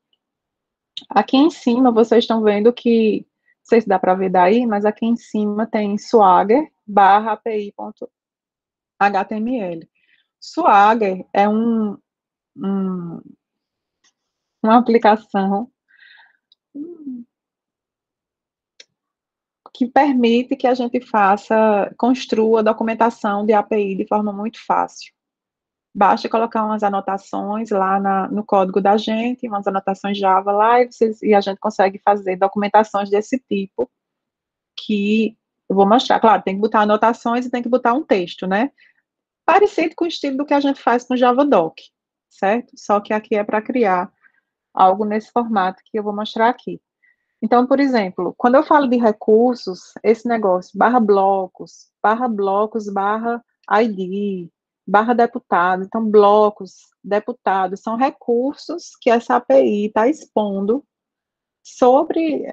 Aqui em cima, vocês estão vendo que, não sei se dá para ver daí, mas aqui em cima tem Swagger /api.html. Swagger é uma aplicação que permite que a gente construa documentação de API de forma muito fácil. Basta colocar umas anotações lá no código da gente, umas anotações Java lá, e a gente consegue fazer documentações desse tipo, que eu vou mostrar. Claro, tem que botar anotações e tem que botar um texto, né? Parecido com o estilo do que a gente faz com JavaDoc, certo? Só que aqui é para criar algo nesse formato que eu vou mostrar aqui. Então, por exemplo, quando eu falo de recursos, esse negócio, /blocos, /ID, /deputado, então blocos, deputados, são recursos que essa API está expondo sobre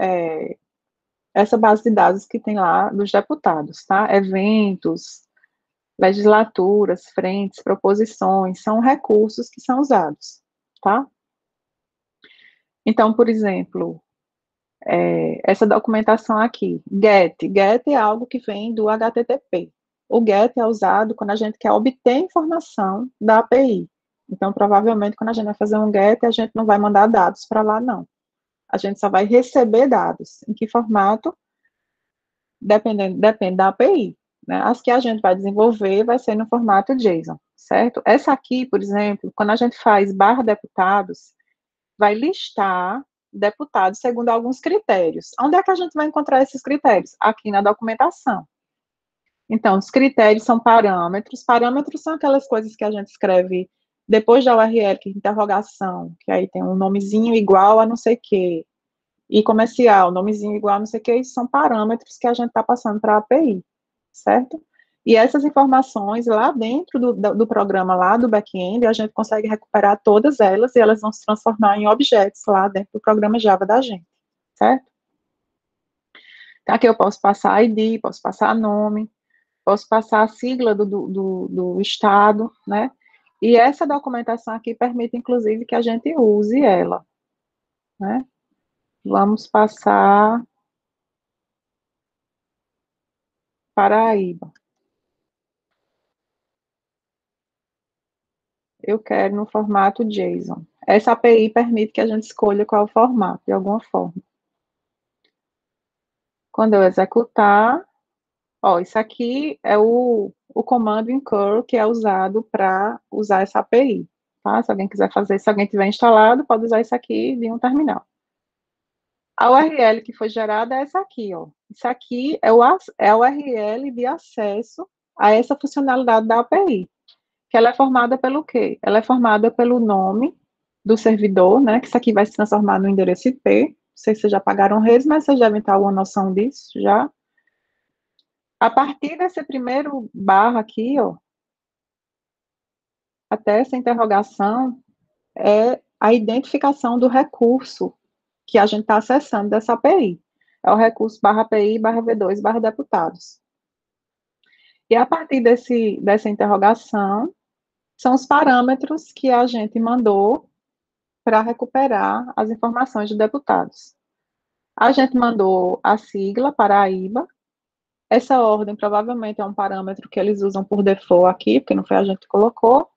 essa base de dados que tem lá dos deputados, tá? Eventos, legislaturas, frentes, proposições, são recursos que são usados, tá? Então, por exemplo, essa documentação aqui, get é algo que vem do HTTP. O get é usado quando a gente quer obter informação da API. Então, provavelmente, quando a gente vai fazer um get, a gente não vai mandar dados para lá, não. A gente só vai receber dados. Em que formato? Depende da API. Né? As que a gente vai desenvolver vai ser no formato JSON, certo? Essa aqui, por exemplo, quando a gente faz /deputados, vai listar deputados segundo alguns critérios. Onde é que a gente vai encontrar esses critérios? Aqui na documentação. Então, os critérios são parâmetros. Parâmetros são aquelas coisas que a gente escreve depois da URL, que é interrogação, que aí tem um nomezinho igual a não sei o quê. E comercial, nomezinho igual a não sei o quê, isso são parâmetros que a gente está passando para a API, certo? E essas informações lá dentro do programa, lá do back-end, a gente consegue recuperar todas elas e elas vão se transformar em objetos lá dentro do programa Java da gente, certo? Então, aqui eu posso passar ID, posso passar nome, posso passar a sigla do estado, né? E essa documentação aqui permite, inclusive, que a gente use ela, né? Vamos passar Paraíba. Eu quero no formato JSON. Essa API permite que a gente escolha qual o formato, de alguma forma. Quando eu executar, ó, isso aqui é o comando in curl que é usado para usar essa API, tá? Se alguém quiser fazer, se alguém tiver instalado, pode usar isso aqui de um terminal. A URL que foi gerada é essa aqui, ó. Isso aqui é a URL de acesso a essa funcionalidade da API, que ela é formada pelo quê? Ela é formada pelo nome do servidor, né, que isso aqui vai se transformar no endereço IP. Não sei se vocês já pagaram redes, mas vocês devem ter alguma noção disso já. A partir desse primeiro barra aqui, ó, até essa interrogação, é a identificação do recurso que a gente está acessando dessa API. É o recurso barra API barra V2 barra deputados. E a partir dessa interrogação, são os parâmetros que a gente mandou para recuperar as informações de deputados. A gente mandou a sigla Paraíba. Essa ordem provavelmente é um parâmetro que eles usam por default aqui, porque não foi a gente que colocou.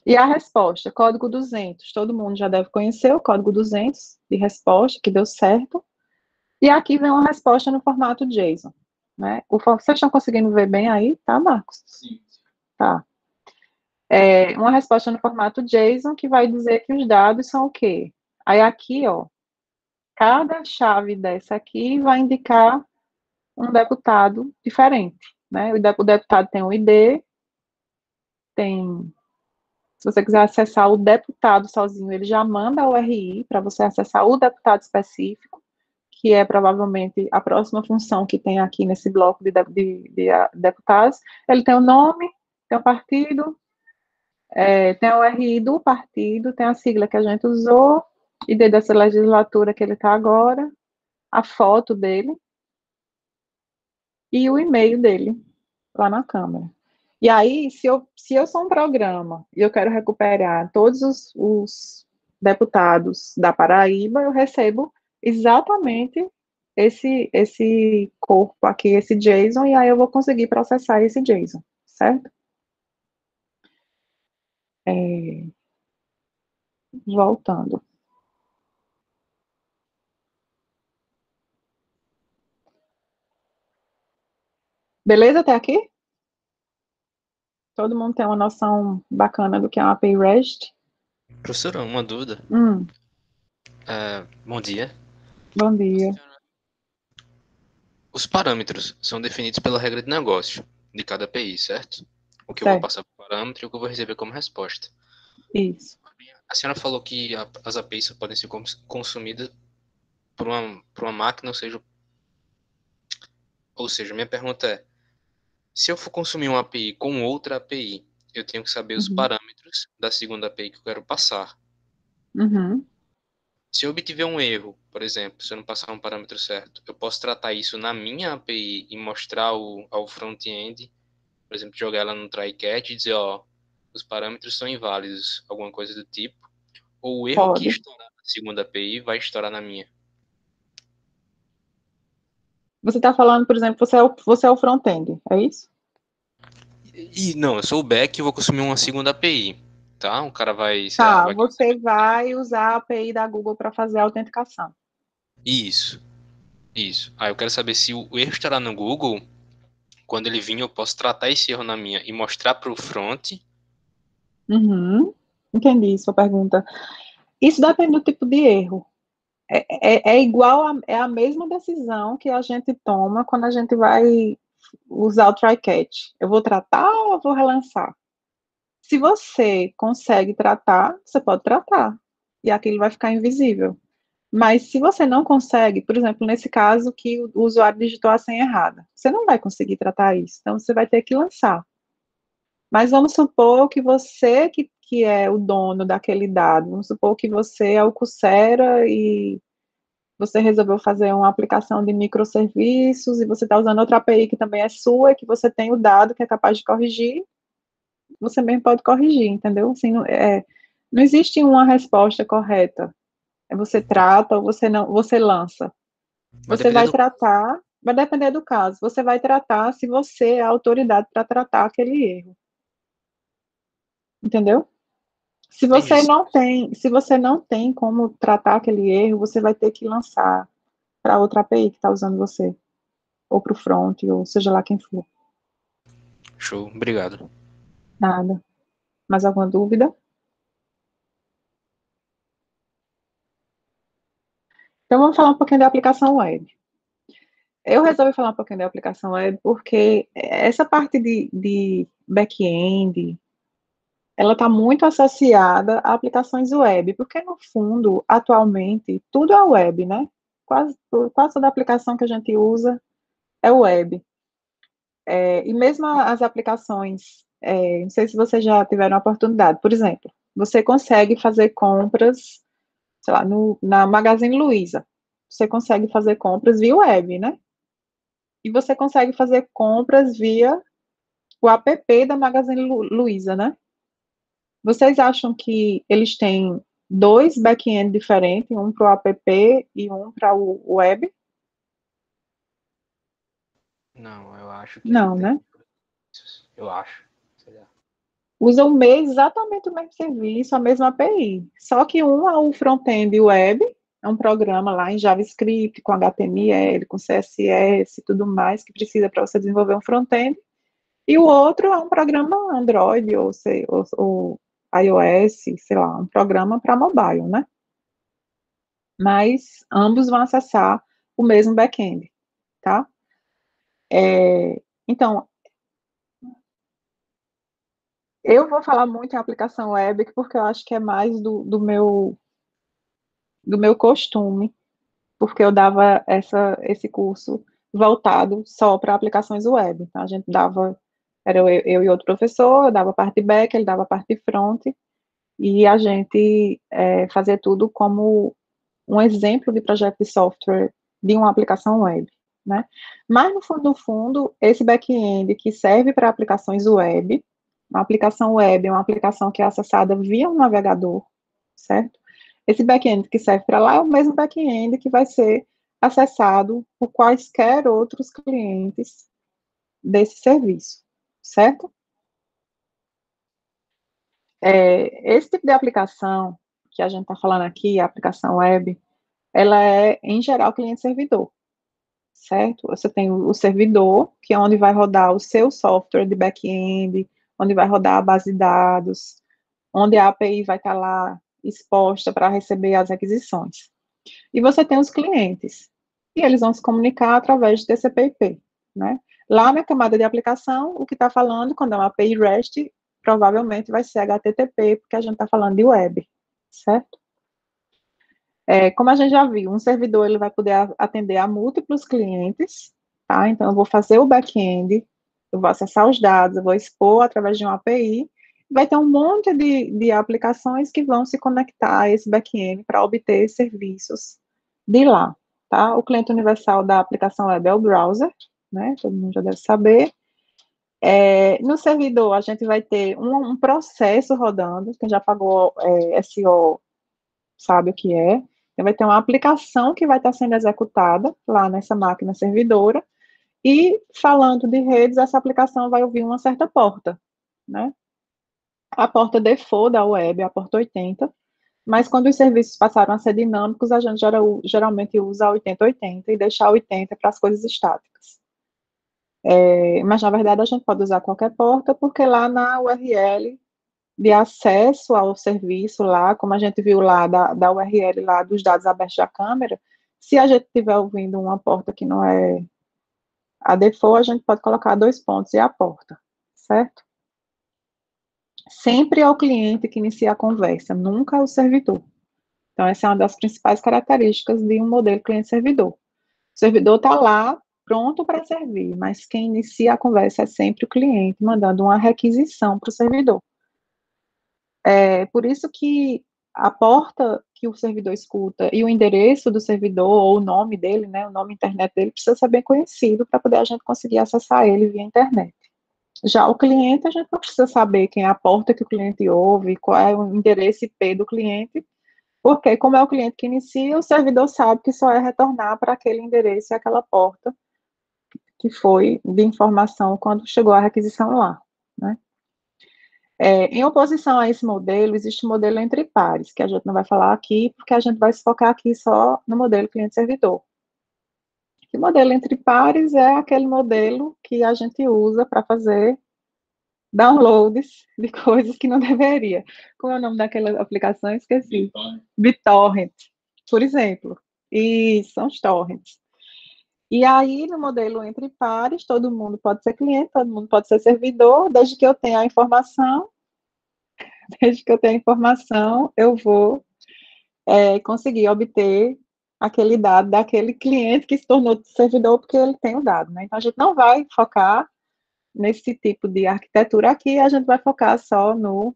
E a resposta, código 200. Todo mundo já deve conhecer o código 200 de resposta, que deu certo. E aqui vem uma resposta no formato JSON. Né? Vocês estão conseguindo ver bem aí, tá, Marcos? Sim. Tá. Uma resposta no formato JSON que vai dizer que os dados são o quê? Aí aqui, ó, cada chave dessa aqui vai indicar um deputado diferente, né? O deputado tem um ID, tem... Se você quiser acessar o deputado sozinho, ele já manda o RI para você acessar o deputado específico, que é provavelmente a próxima função que tem aqui nesse bloco de deputados. Ele tem o nome, tem o partido, tem o RI do partido, tem a sigla que a gente usou, ID dessa legislatura que ele está agora, a foto dele e o e-mail dele lá na Câmara. E aí, se eu sou um programa e eu quero recuperar todos os deputados da Paraíba, eu recebo exatamente esse corpo aqui, esse JSON, e aí eu vou conseguir processar esse JSON, certo? Voltando. Beleza até aqui? Todo mundo tem uma noção bacana do que é uma API REST? Professora, uma dúvida. Bom dia. Bom dia. Os parâmetros são definidos pela regra de negócio de cada API, certo? O que eu vou Certo, passar para o parâmetro e o que eu vou receber como resposta. isso. A senhora falou que as APIs só podem ser consumidas por uma máquina, ou seja, minha pergunta é, se eu for consumir uma API com outra API, eu tenho que saber os Uhum. parâmetros da segunda API que eu quero passar. Uhum. Se eu obtiver um erro, por exemplo, se eu não passar um parâmetro certo, eu posso tratar isso na minha API e mostrar ao front-end, por exemplo, jogar ela no try-catch e dizer, ó, os parâmetros são inválidos, alguma coisa do tipo. Ou o erro que Pode. estourar na segunda API vai estourar na minha. Você está falando, por exemplo, você é o front-end, é isso? E não, eu sou o back e vou consumir uma segunda API, tá? O cara vai, sei lá, Tá, vai você vai usar a API da Google para fazer a autenticação. Isso, isso. Aí eu quero saber se o erro estará no Google. Quando ele vir, eu posso tratar esse erro na minha e mostrar para o front. Uhum. Entendi sua pergunta. Isso depende do tipo de erro. É igual, é a mesma decisão que a gente toma quando a gente vai usar o try-catch. Eu vou tratar ou eu vou relançar? Se você consegue tratar, você pode tratar. E aquilo vai ficar invisível. Mas se você não consegue, por exemplo, nesse caso que o usuário digitou a senha errada, você não vai conseguir tratar isso, então você vai ter que lançar. Mas vamos supor que você que é o dono daquele dado, vamos supor que você é o Coursera e você resolveu fazer uma aplicação de microserviços e você está usando outra API que também é sua e que você tem o dado que é capaz de corrigir, você mesmo pode corrigir, entendeu? Assim, não existe uma resposta correta. Você trata ou você não, você lança. Vai Você depender vai do. tratar, vai depender do caso. Você vai tratar se você é a autoridade para tratar aquele erro, entendeu? Entendi. Se você não tem como tratar aquele erro, você vai ter que lançar para outra API que está usando você, ou para o front, ou seja lá quem for. Show, obrigado. Nada. Mais alguma dúvida? Então vamos falar um pouquinho da aplicação web. Eu resolvi falar um pouquinho da aplicação web porque essa parte de back-end, ela está muito associada a aplicações web, porque no fundo, atualmente, tudo é web, né? Quase toda aplicação que a gente usa é web. E mesmo as aplicações, não sei se vocês já tiveram a oportunidade, por exemplo, você consegue fazer compras, sei lá, na Magazine Luiza. Você consegue fazer compras via web, né? E você consegue fazer compras via o app da Magazine Luiza, né? Vocês acham que eles têm dois back-end diferentes, um para o app e um para o web? Não, eu acho que não Não, tem. né? Eu acho. Sei lá. Usam exatamente o mesmo serviço, a mesma API. Só que um é o front-end web, é um programa lá em JavaScript, com HTML, com CSS e tudo mais que precisa para você desenvolver um front-end. E o outro é um programa Android ou iOS, sei lá, um programa para mobile, né? Mas ambos vão acessar o mesmo back-end, tá? Então, eu vou falar muito em aplicação web porque eu acho que é mais do meu costume, porque eu dava esse curso voltado só para aplicações web. Então, a gente dava, era eu e outro professor, eu dava a parte back, ele dava a parte front, e a gente fazia tudo como um exemplo de projeto de software de uma aplicação web, né? Mas, no fundo, esse back-end que serve para aplicações web, uma aplicação web é uma aplicação que é acessada via um navegador, certo? Esse back-end que serve para lá é o mesmo back-end que vai ser acessado por quaisquer outros clientes desse serviço, certo? Esse tipo de aplicação que a gente está falando aqui, a aplicação web, ela é, em geral, cliente-servidor, certo? Você tem o servidor, que é onde vai rodar o seu software de back-end, onde vai rodar a base de dados, onde a API vai estar lá exposta para receber as requisições. E você tem os clientes, e eles vão se comunicar através de TCP/IP, né? Lá na camada de aplicação, o que está falando, quando é uma API REST, provavelmente vai ser HTTP, porque a gente está falando de web, certo? Como a gente já viu, um servidor ele vai poder atender a múltiplos clientes, tá? Então, eu vou fazer o back-end, eu vou acessar os dados, eu vou expor através de uma API, vai ter um monte de aplicações que vão se conectar a esse back-end para obter serviços de lá, tá? O cliente universal da aplicação web é o browser, né? Todo mundo já deve saber. No servidor, a gente vai ter um processo rodando, quem já pagou SEO sabe o que é. Então, vai ter uma aplicação que vai estar sendo executada lá nessa máquina servidora, e falando de redes, essa aplicação vai ouvir uma certa porta, né? A porta default da web é a porta 80, mas quando os serviços passaram a ser dinâmicos, a gente geralmente usa a 8080 e deixa a 80 para as coisas estáticas. Mas, na verdade, a gente pode usar qualquer porta, porque lá na URL de acesso ao serviço lá, como a gente viu lá da URL lá dos dados abertos da câmera, se a gente estiver ouvindo uma porta que não é a default, a gente pode colocar dois pontos e a porta, certo? Sempre é o cliente que inicia a conversa, nunca é o servidor, Então, essa é uma das principais características de um modelo cliente-servidor. O servidor está lá, pronto para servir, mas quem inicia a conversa é sempre o cliente, mandando uma requisição para o servidor. É por isso que a porta que o servidor escuta e o endereço do servidor, ou o nome dele, né, o nome internet dele, precisa ser bem conhecido para poder a gente conseguir acessar ele via internet. Já o cliente, a gente não precisa saber quem é a porta que o cliente ouve, qual é o endereço IP do cliente, porque como é o cliente que inicia, o servidor sabe que só é retornar para aquele endereço e aquela porta que foi de informação quando chegou a requisição lá, né? Em oposição a esse modelo, existe o modelo entre pares, que a gente não vai falar aqui, porque a gente vai se focar aqui só no modelo cliente-servidor. O modelo entre pares é aquele modelo que a gente usa para fazer downloads de coisas que não deveria. Como é o nome daquela aplicação? Esqueci. BitTorrent, por exemplo. E são os torrents. E aí, no modelo entre pares, todo mundo pode ser cliente, todo mundo pode ser servidor, desde que eu tenha a informação, eu vou conseguir obter aquele dado daquele cliente que se tornou servidor porque ele tem o dado, né? Então, a gente não vai focar nesse tipo de arquitetura aqui, a gente vai focar só no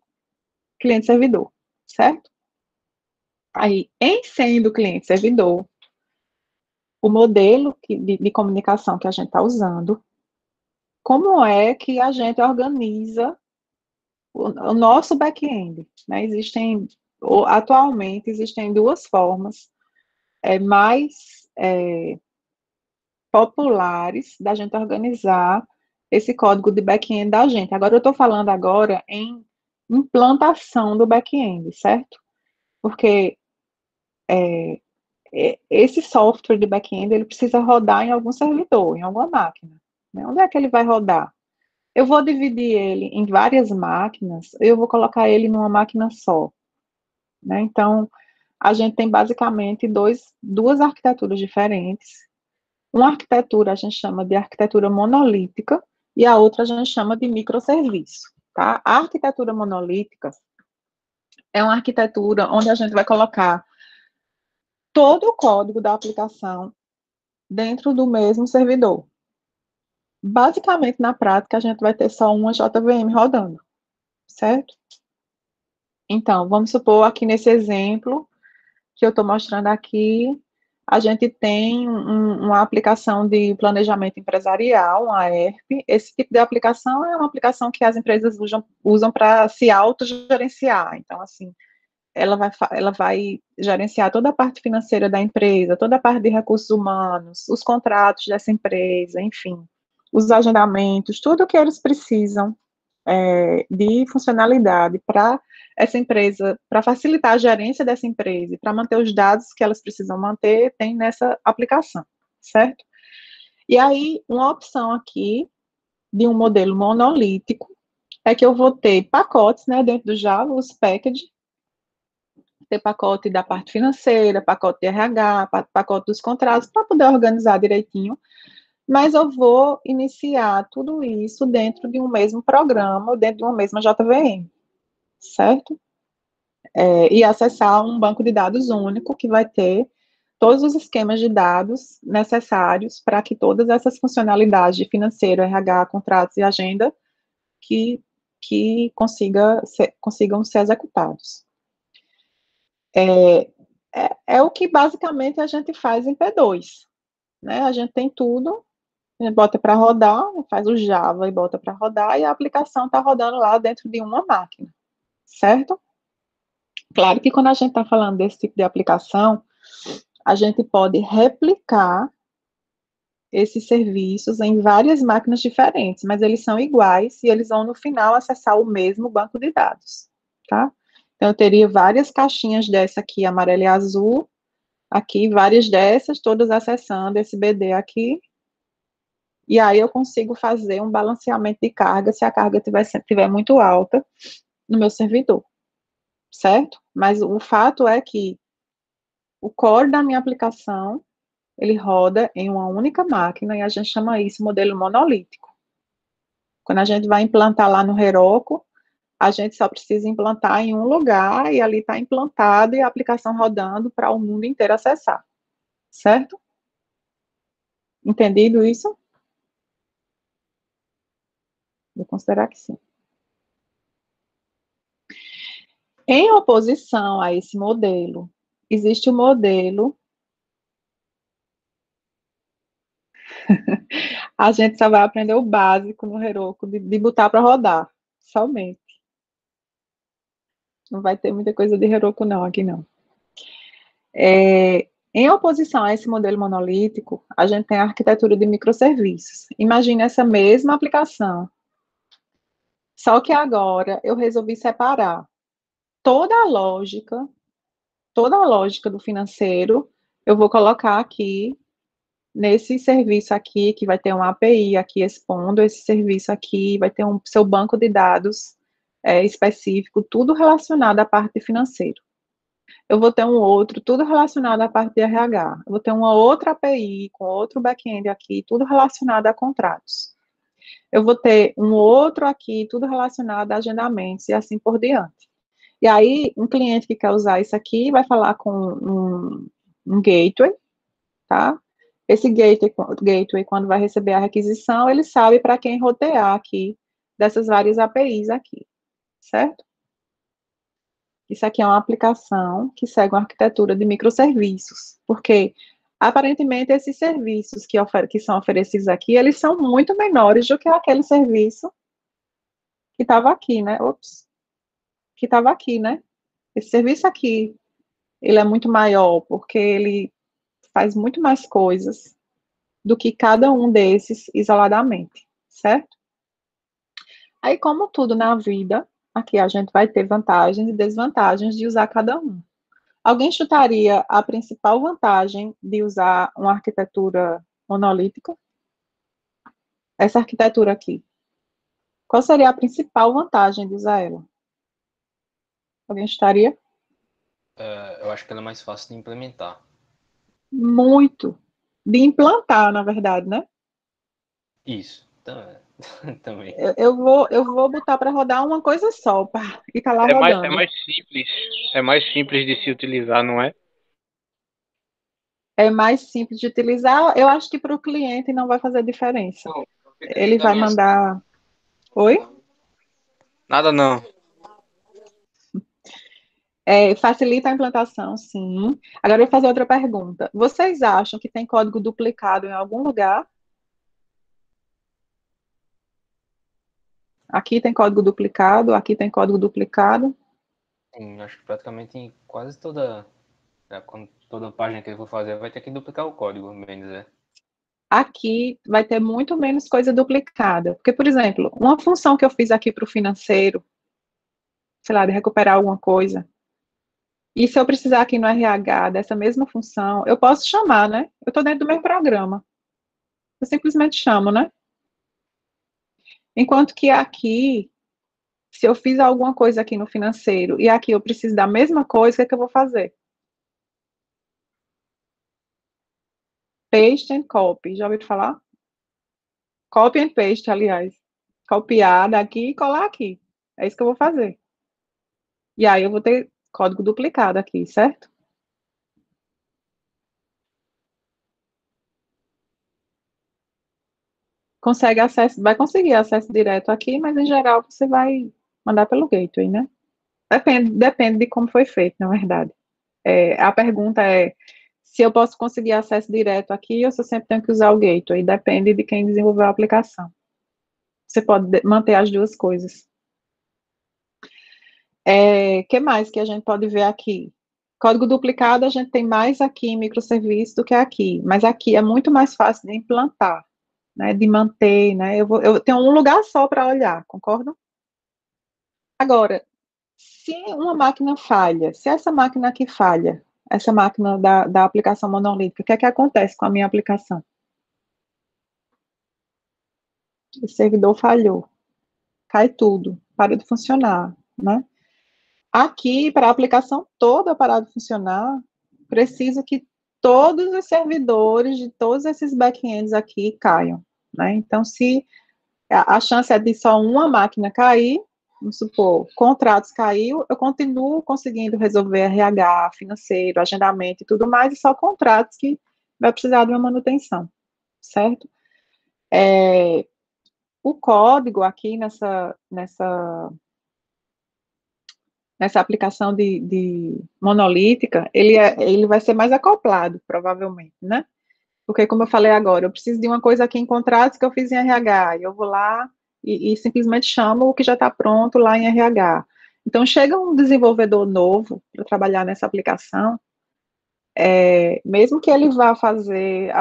cliente-servidor, certo? Aí, em sendo cliente-servidor, o modelo de comunicação que a gente está usando, como é que a gente organiza o nosso back-end, né? Atualmente, existem duas formas mais populares da gente organizar esse código de back-end da gente. Agora, eu estou falando agora em implantação do back-end, certo? Porque esse software de back-end, ele precisa rodar em algum servidor, em alguma máquina, né? Onde é que ele vai rodar? Eu vou dividir ele em várias máquinas, eu vou colocar ele numa máquina só, né? Então, a gente tem basicamente duas arquiteturas diferentes. Uma arquitetura a gente chama de arquitetura monolítica e a outra a gente chama de microserviço, tá? A arquitetura monolítica é uma arquitetura onde a gente vai colocar todo o código da aplicação dentro do mesmo servidor. Basicamente, na prática, a gente vai ter só uma JVM rodando, certo? Então, vamos supor aqui nesse exemplo que eu estou mostrando aqui, a gente tem uma aplicação de planejamento empresarial, uma ERP. Esse tipo de aplicação é uma aplicação que as empresas usam para se autogerenciar. Então, assim, ela vai gerenciar toda a parte financeira da empresa, toda a parte de recursos humanos, os contratos dessa empresa, enfim, os agendamentos, tudo o que eles precisam de funcionalidade para essa empresa, para facilitar a gerência dessa empresa e para manter os dados que elas precisam manter, tem nessa aplicação, certo? E aí, uma opção aqui de um modelo monolítico é que eu vou ter pacotes, né, dentro do Java, os packages, ter pacote da parte financeira, pacote de RH, pacote dos contratos, para poder organizar direitinho, mas eu vou iniciar tudo isso dentro de um mesmo programa, dentro de uma mesma JVM, certo? E acessar um banco de dados único que vai ter todos os esquemas de dados necessários para que todas essas funcionalidades de financeiro, RH, contratos e agenda que consigam ser executados. É o que basicamente a gente faz em P2, né? A gente tem tudo, a gente bota para rodar, faz o Java e bota para rodar, e a aplicação está rodando lá dentro de uma máquina, certo? Claro que quando a gente está falando desse tipo de aplicação, a gente pode replicar esses serviços em várias máquinas diferentes, mas eles são iguais e eles vão, no final, acessar o mesmo banco de dados, tá? Então, eu teria várias caixinhas dessa aqui, amarela e azul, aqui, várias dessas, todas acessando esse BD aqui, e aí eu consigo fazer um balanceamento de carga, se a carga tiver muito alta no meu servidor, certo? Mas o fato é que o core da minha aplicação, ele roda em uma única máquina, e a gente chama isso modelo monolítico. Quando a gente vai implantar lá no Heroku, A gente só precisa implantar em um lugar e ali está implantado e a aplicação rodando para o mundo inteiro acessar, certo? Entendido isso? Vou considerar que sim. Em oposição a esse modelo, existe o modelo. A gente só vai aprender o básico no Heroku de botar para rodar, somente. Não vai ter muita coisa de Heroku não, aqui não. Em oposição a esse modelo monolítico, a gente tem a arquitetura de microserviços. Imagine essa mesma aplicação, só que agora eu resolvi separar toda a lógica, do financeiro, eu vou colocar aqui nesse serviço aqui, que vai ter uma API aqui expondo esse serviço aqui, vai ter um seu banco de dados específico, tudo relacionado à parte financeira. Eu vou ter um outro, tudo relacionado à parte de RH. Eu vou ter uma outra API com outro back-end aqui, tudo relacionado a contratos. Eu vou ter um outro aqui, tudo relacionado a agendamentos e assim por diante. E aí, um cliente que quer usar isso aqui vai falar com um gateway, tá? Esse gateway, quando vai receber a requisição, ele sabe para quem rotear aqui, dessas várias APIs aqui, certo? Isso aqui é uma aplicação que segue uma arquitetura de microserviços, porque, aparentemente, esses serviços que são oferecidos aqui, eles são muito menores do que aquele serviço que estava aqui, né? Ops, que estava aqui, né? Esse serviço aqui, ele é muito maior, porque ele faz muito mais coisas do que cada um desses isoladamente, certo? Aí, como tudo na vida, aqui a gente vai ter vantagens e desvantagens de usar cada um. Alguém chutaria a principal vantagem de usar uma arquitetura monolítica? Essa arquitetura aqui. Qual seria a principal vantagem de usar ela? Alguém chutaria? Eu acho que ela é mais fácil de implementar. Muito. De implantar, na verdade, né? Isso, também. Eu vou botar para rodar uma coisa só, pá, e tá lá rodando. É mais simples de se utilizar, não é? É mais simples de utilizar. Eu acho que para o cliente não vai fazer diferença. Não, Ele vai mandar. Oi? Nada não. Facilita a implantação, sim. Agora eu vou fazer outra pergunta. Vocês acham que tem código duplicado em algum lugar? Aqui tem código duplicado, aqui tem código duplicado. Sim, acho que praticamente em quase toda página que eu vou fazer vai ter que duplicar o código, bem dizer. Aqui vai ter muito menos coisa duplicada. Porque, por exemplo, uma função que eu fiz aqui para o financeiro, sei lá, de recuperar alguma coisa, e se eu precisar aqui no RH dessa mesma função, eu posso chamar, né? Eu estou dentro do meu programa. Eu simplesmente chamo, né? Enquanto que aqui, se eu fiz alguma coisa aqui no financeiro e aqui eu preciso da mesma coisa, o que é que eu vou fazer? Paste and copy. Já ouviu falar? Copy and paste, aliás. Copiar daqui e colar aqui. É isso que eu vou fazer. E aí eu vou ter código duplicado aqui, certo? Vai conseguir acesso direto aqui, mas em geral você vai mandar pelo gateway, né? Depende de como foi feito, na verdade. A pergunta é se eu posso conseguir acesso direto aqui ou se eu sempre tenho que usar o gateway. Depende de quem desenvolveu a aplicação. Você pode manter as duas coisas. Que mais que a gente pode ver aqui? Código duplicado a gente tem mais aqui em microserviço do que aqui, mas aqui é muito mais fácil de implantar, né, de manter, né? Eu tenho um lugar só para olhar, concorda? Agora, se uma máquina falha, se essa máquina aqui falha, essa máquina da aplicação monolítica, o que é que acontece com a minha aplicação? O servidor falhou, cai tudo, para de funcionar, né? Aqui, para a aplicação toda parar de funcionar, preciso que todos os servidores de todos esses backends aqui caiam, né? Então, se a chance é de só uma máquina cair, vamos supor, contratos caiu, eu continuo conseguindo resolver RH, financeiro, agendamento e tudo mais, e só contratos que vai precisar de uma manutenção, certo? O código aqui nessa aplicação de monolítica, ele vai ser mais acoplado, provavelmente, né? Porque, como eu falei agora, eu preciso de uma coisa aqui em contratos que eu fiz em RH, e eu vou lá e simplesmente chamo o que já está pronto lá em RH. Então, chega um desenvolvedor novo para trabalhar nessa aplicação, mesmo que ele vá fazer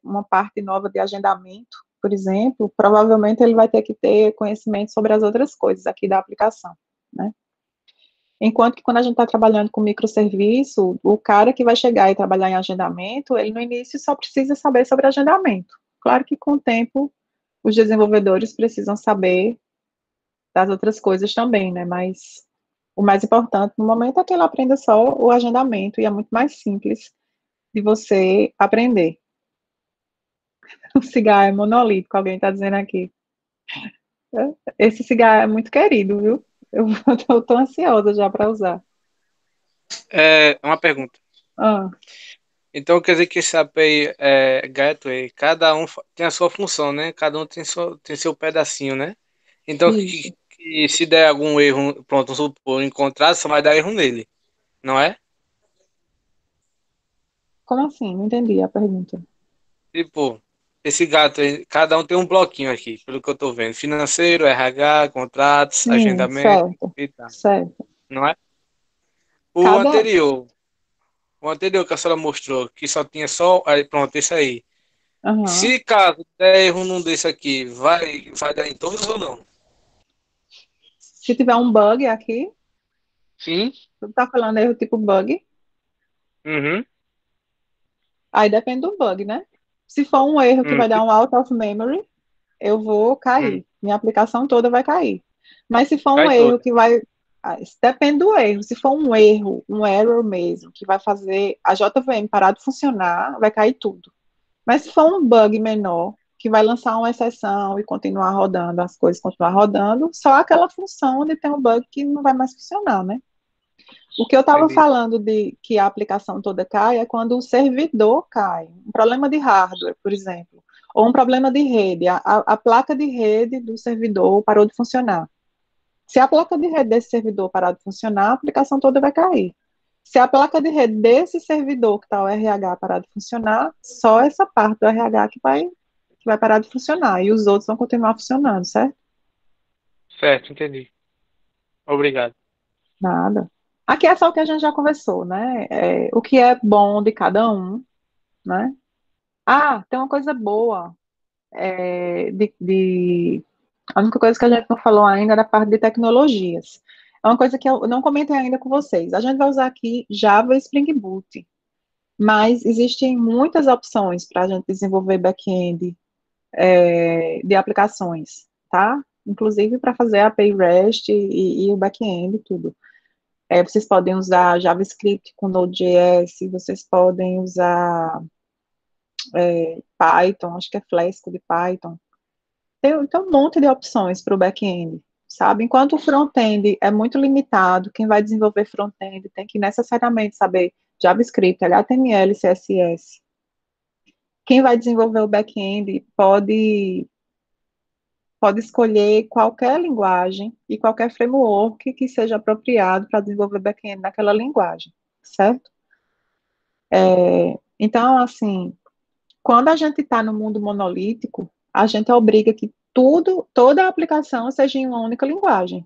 uma parte nova de agendamento, por exemplo, provavelmente ele vai ter que ter conhecimento sobre as outras coisas aqui da aplicação, né? Enquanto que quando a gente está trabalhando com microserviço, o cara que vai chegar e trabalhar em agendamento, ele no início só precisa saber sobre agendamento. Claro que com o tempo os desenvolvedores precisam saber das outras coisas também, né? Mas o mais importante no momento é que ele aprenda só o agendamento e é muito mais simples de você aprender. O cigarro é monolítico, alguém está dizendo aqui. Esse cigarro é muito querido, viu? Eu estou ansiosa já para usar. Uma pergunta. Ah, Então quer dizer que esse API Gateway, cada um tem a sua função, né? Cada um tem seu pedacinho, né? Então isso. que se der algum erro, pronto, vamos supor, encontrar, só vai dar erro nele, não é? Como assim? Não entendi a pergunta. Tipo, esse gato, cada um tem um bloquinho aqui, pelo que eu tô vendo. Financeiro, RH, contratos, Sim, agendamento certo, e tal, certo. não é? O Cada, anterior, o anterior que a senhora mostrou, que só tinha só, aí pronto, esse aí. aham. Se caso der erro num desse aqui, vai dar em todos ou não? Se tiver um bug aqui, Sim. tu tá falando erro tipo bug, Uhum. aí depende do bug, né? Se for um erro que vai dar um out of memory, eu vou Hum. cair. Minha aplicação toda vai cair. Mas se for um Cai erro toda. que vai. Depende do erro. Se for um erro, um error mesmo, que vai fazer a JVM parar de funcionar, vai cair tudo. Mas se for um bug menor, que vai lançar uma exceção e continuar rodando, as coisas continuar rodando, só aquela função onde tem um bug que não vai mais funcionar, né? O que eu estava Entendi. falando de que a aplicação toda cai é quando o servidor cai. Um problema de hardware, por exemplo, ou um problema de rede. A placa de rede do servidor parou de funcionar. Se a placa de rede desse servidor parar de funcionar, a aplicação toda vai cair. Se a placa de rede desse servidor que está o RH parar de funcionar, só essa parte do RH que vai parar de funcionar. E os outros vão continuar funcionando, certo? Certo, entendi. Obrigado. Nada. Aqui é só o que a gente já conversou, né? O que é bom de cada um, né? Ah, tem uma coisa boa. A única coisa que a gente não falou ainda é da parte de tecnologias. É uma coisa que eu não comentei ainda com vocês. A gente vai usar aqui Java e Spring Boot, mas existem muitas opções para a gente desenvolver back-end de aplicações, tá? Inclusive para fazer a API REST e o back-end e tudo. Vocês podem usar JavaScript com Node.js, vocês podem usar Python, acho que é Flask de Python. Tem um monte de opções para o back-end, sabe? Enquanto o front-end é muito limitado, quem vai desenvolver front-end tem que necessariamente saber JavaScript, HTML, CSS. Quem vai desenvolver o back-end pode escolher qualquer linguagem e qualquer framework que seja apropriado para desenvolver back-end naquela linguagem, certo? Então, assim, quando a gente está no mundo monolítico, a gente obriga que toda a aplicação seja em uma única linguagem,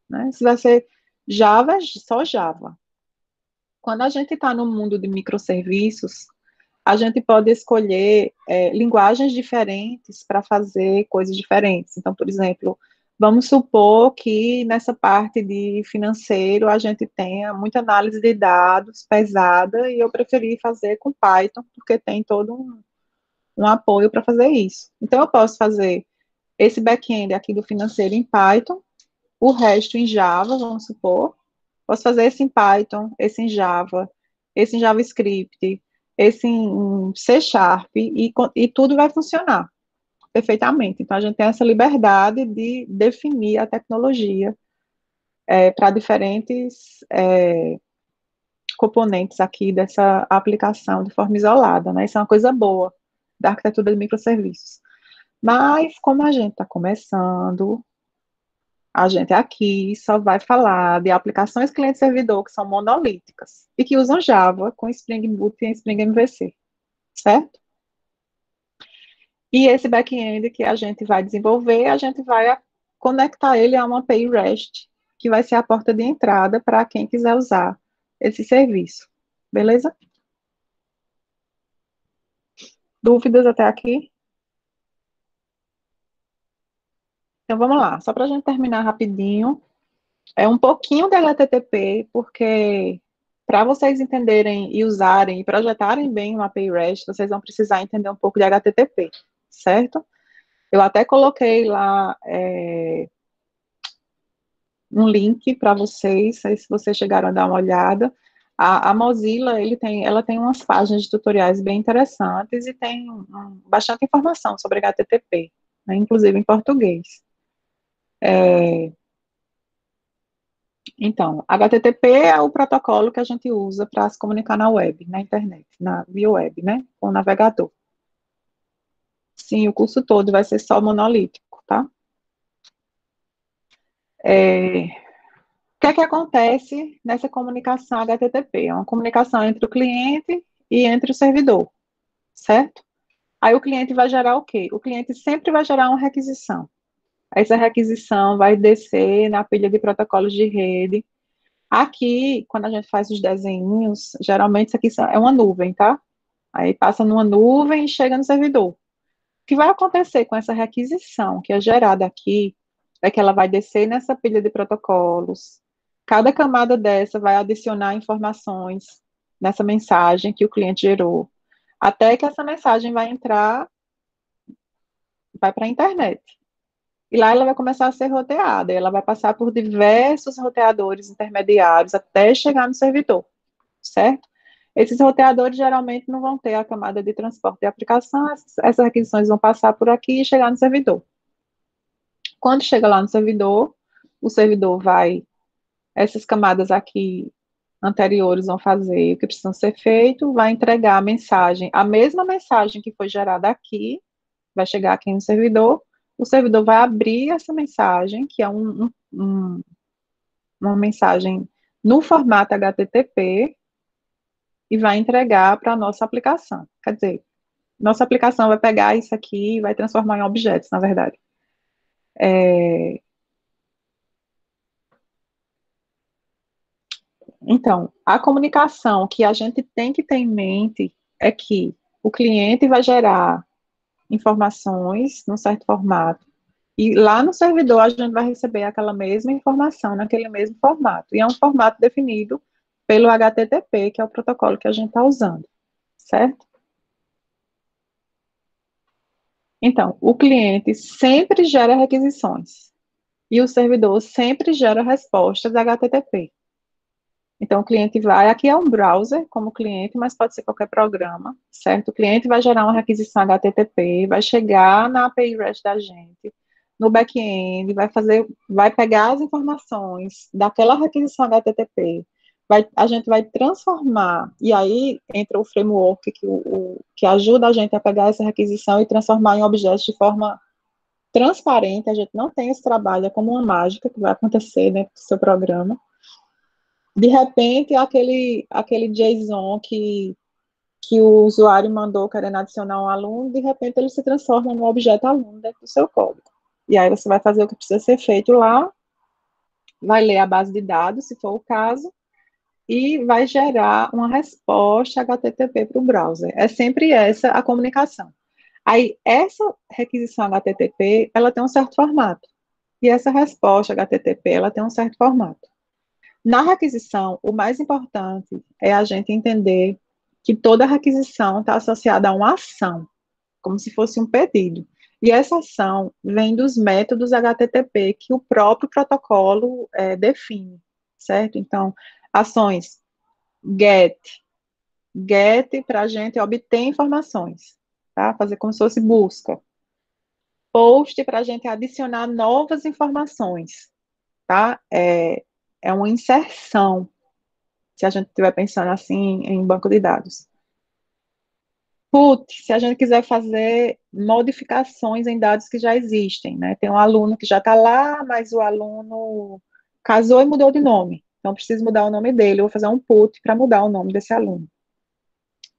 né? Se vai ser Java, é só Java. Quando a gente está no mundo de microserviços, a gente pode escolher linguagens diferentes para fazer coisas diferentes. Então, por exemplo, vamos supor que nessa parte de financeiro a gente tenha muita análise de dados pesada e eu preferi fazer com Python, porque tem todo um apoio para fazer isso. Então, eu posso fazer esse back-end aqui do financeiro em Python, o resto em Java, vamos supor. Posso fazer esse em Python, esse em Java, esse em JavaScript, esse em C Sharp, e tudo vai funcionar perfeitamente. Então, a gente tem essa liberdade de definir a tecnologia para diferentes componentes aqui dessa aplicação de forma isolada, né? Isso é uma coisa boa da arquitetura de microserviços. Mas, como a gente está começando, a gente aqui só vai falar de aplicações cliente-servidor que são monolíticas e que usam Java com Spring Boot e Spring MVC, certo? E esse back-end que a gente vai desenvolver, a gente vai conectar ele a uma API REST, que vai ser a porta de entrada para quem quiser usar esse serviço. Beleza? Dúvidas até aqui? Então vamos lá, só para a gente terminar rapidinho. É um pouquinho de HTTP, porque para vocês entenderem e usarem e projetarem bem uma API REST, vocês vão precisar entender um pouco de HTTP, certo? Eu até coloquei lá um link para vocês, aí se vocês chegaram a dar uma olhada. A Mozilla, ela tem umas páginas de tutoriais bem interessantes e tem bastante informação sobre HTTP, né, inclusive em português. Então, HTTP é o protocolo que a gente usa para se comunicar na web, na internet, via web, né, com o navegador. Sim, o curso todo vai ser só monolítico, tá? O que é que acontece nessa comunicação HTTP? É uma comunicação entre o cliente e entre o servidor, certo? Aí o cliente vai gerar o quê? O cliente sempre vai gerar uma requisição. Essa requisição vai descer na pilha de protocolos de rede. Aqui, quando a gente faz os desenhos, geralmente isso aqui é uma nuvem, tá? Aí passa numa nuvem e chega no servidor. O que vai acontecer com essa requisição que é gerada aqui é que ela vai descer nessa pilha de protocolos. Cada camada dessa vai adicionar informações nessa mensagem que o cliente gerou, até que essa mensagem vai para a internet. E lá ela vai começar a ser roteada, ela vai passar por diversos roteadores intermediários até chegar no servidor, certo? Esses roteadores geralmente não vão ter a camada de transporte de aplicação, essas requisições vão passar por aqui e chegar no servidor. Quando chega lá no servidor, o servidor essas camadas aqui anteriores vão fazer o que precisa ser feito, vai entregar a mesma mensagem que foi gerada aqui, vai chegar aqui no servidor, o servidor vai abrir essa mensagem, que é uma mensagem no formato HTTP, e vai entregar para a nossa aplicação. Quer dizer, nossa aplicação vai pegar isso aqui e vai transformar em objetos, na verdade. Então, a comunicação que a gente tem que ter em mente é que o cliente vai gerar informações num certo formato, e lá no servidor a gente vai receber aquela mesma informação naquele mesmo formato, e é um formato definido pelo HTTP, que é o protocolo que a gente está usando, certo? Então, o cliente sempre gera requisições, e o servidor sempre gera respostas HTTP. Então, o cliente aqui é um browser como cliente, mas pode ser qualquer programa, certo? O cliente vai gerar uma requisição HTTP, vai chegar na API REST da gente, no back-end, vai pegar as informações daquela requisição HTTP, a gente vai transformar, e aí entra o framework que ajuda a gente a pegar essa requisição e transformar em objetos de forma transparente. A gente não tem esse trabalho, é como uma mágica que vai acontecer dentro do seu programa. De repente, aquele JSON que o usuário mandou querendo adicionar um aluno, de repente ele se transforma num objeto aluno dentro do seu código. E aí você vai fazer o que precisa ser feito lá, vai ler a base de dados, se for o caso, e vai gerar uma resposta HTTP para o browser. É sempre essa a comunicação. Aí, essa requisição HTTP, ela tem um certo formato. E essa resposta HTTP, ela tem um certo formato. Na requisição, o mais importante é a gente entender que toda requisição está associada a uma ação, como se fosse um pedido. E essa ação vem dos métodos HTTP que o próprio protocolo define, certo? Então, ações get para a gente obter informações, tá? Fazer como se fosse busca. Post para a gente adicionar novas informações, tá? é uma inserção, se a gente estiver pensando assim em banco de dados. Put, se a gente quiser fazer modificações em dados que já existem, né? Tem um aluno que já está lá, mas o aluno casou e mudou de nome. Então, preciso mudar o nome dele. Eu vou fazer um put para mudar o nome desse aluno.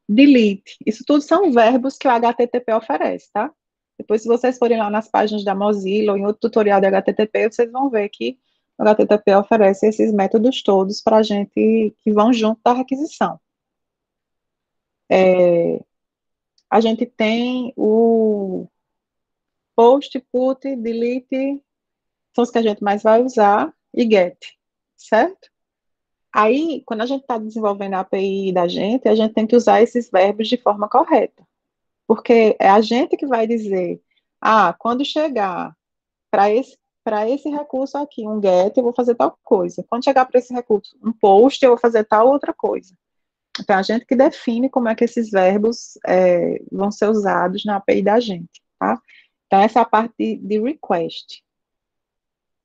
Delete. Isso tudo são verbos que o HTTP oferece, tá? Depois, se vocês forem lá nas páginas da Mozilla ou em outro tutorial de HTTP, vocês vão ver que o HTTP oferece esses métodos todos para a gente que vão junto da requisição. A gente tem o post, put, delete, são os que a gente mais vai usar, e get, certo? Aí, quando a gente está desenvolvendo a API da gente, a gente tem que usar esses verbos de forma correta, porque é a gente que vai dizer, quando chegar para esse recurso aqui, um get, eu vou fazer tal coisa. Quando chegar para esse recurso, um post, eu vou fazer tal outra coisa. Então, a gente que define como é que esses verbos vão ser usados na API da gente, tá? Então, essa é a parte de request.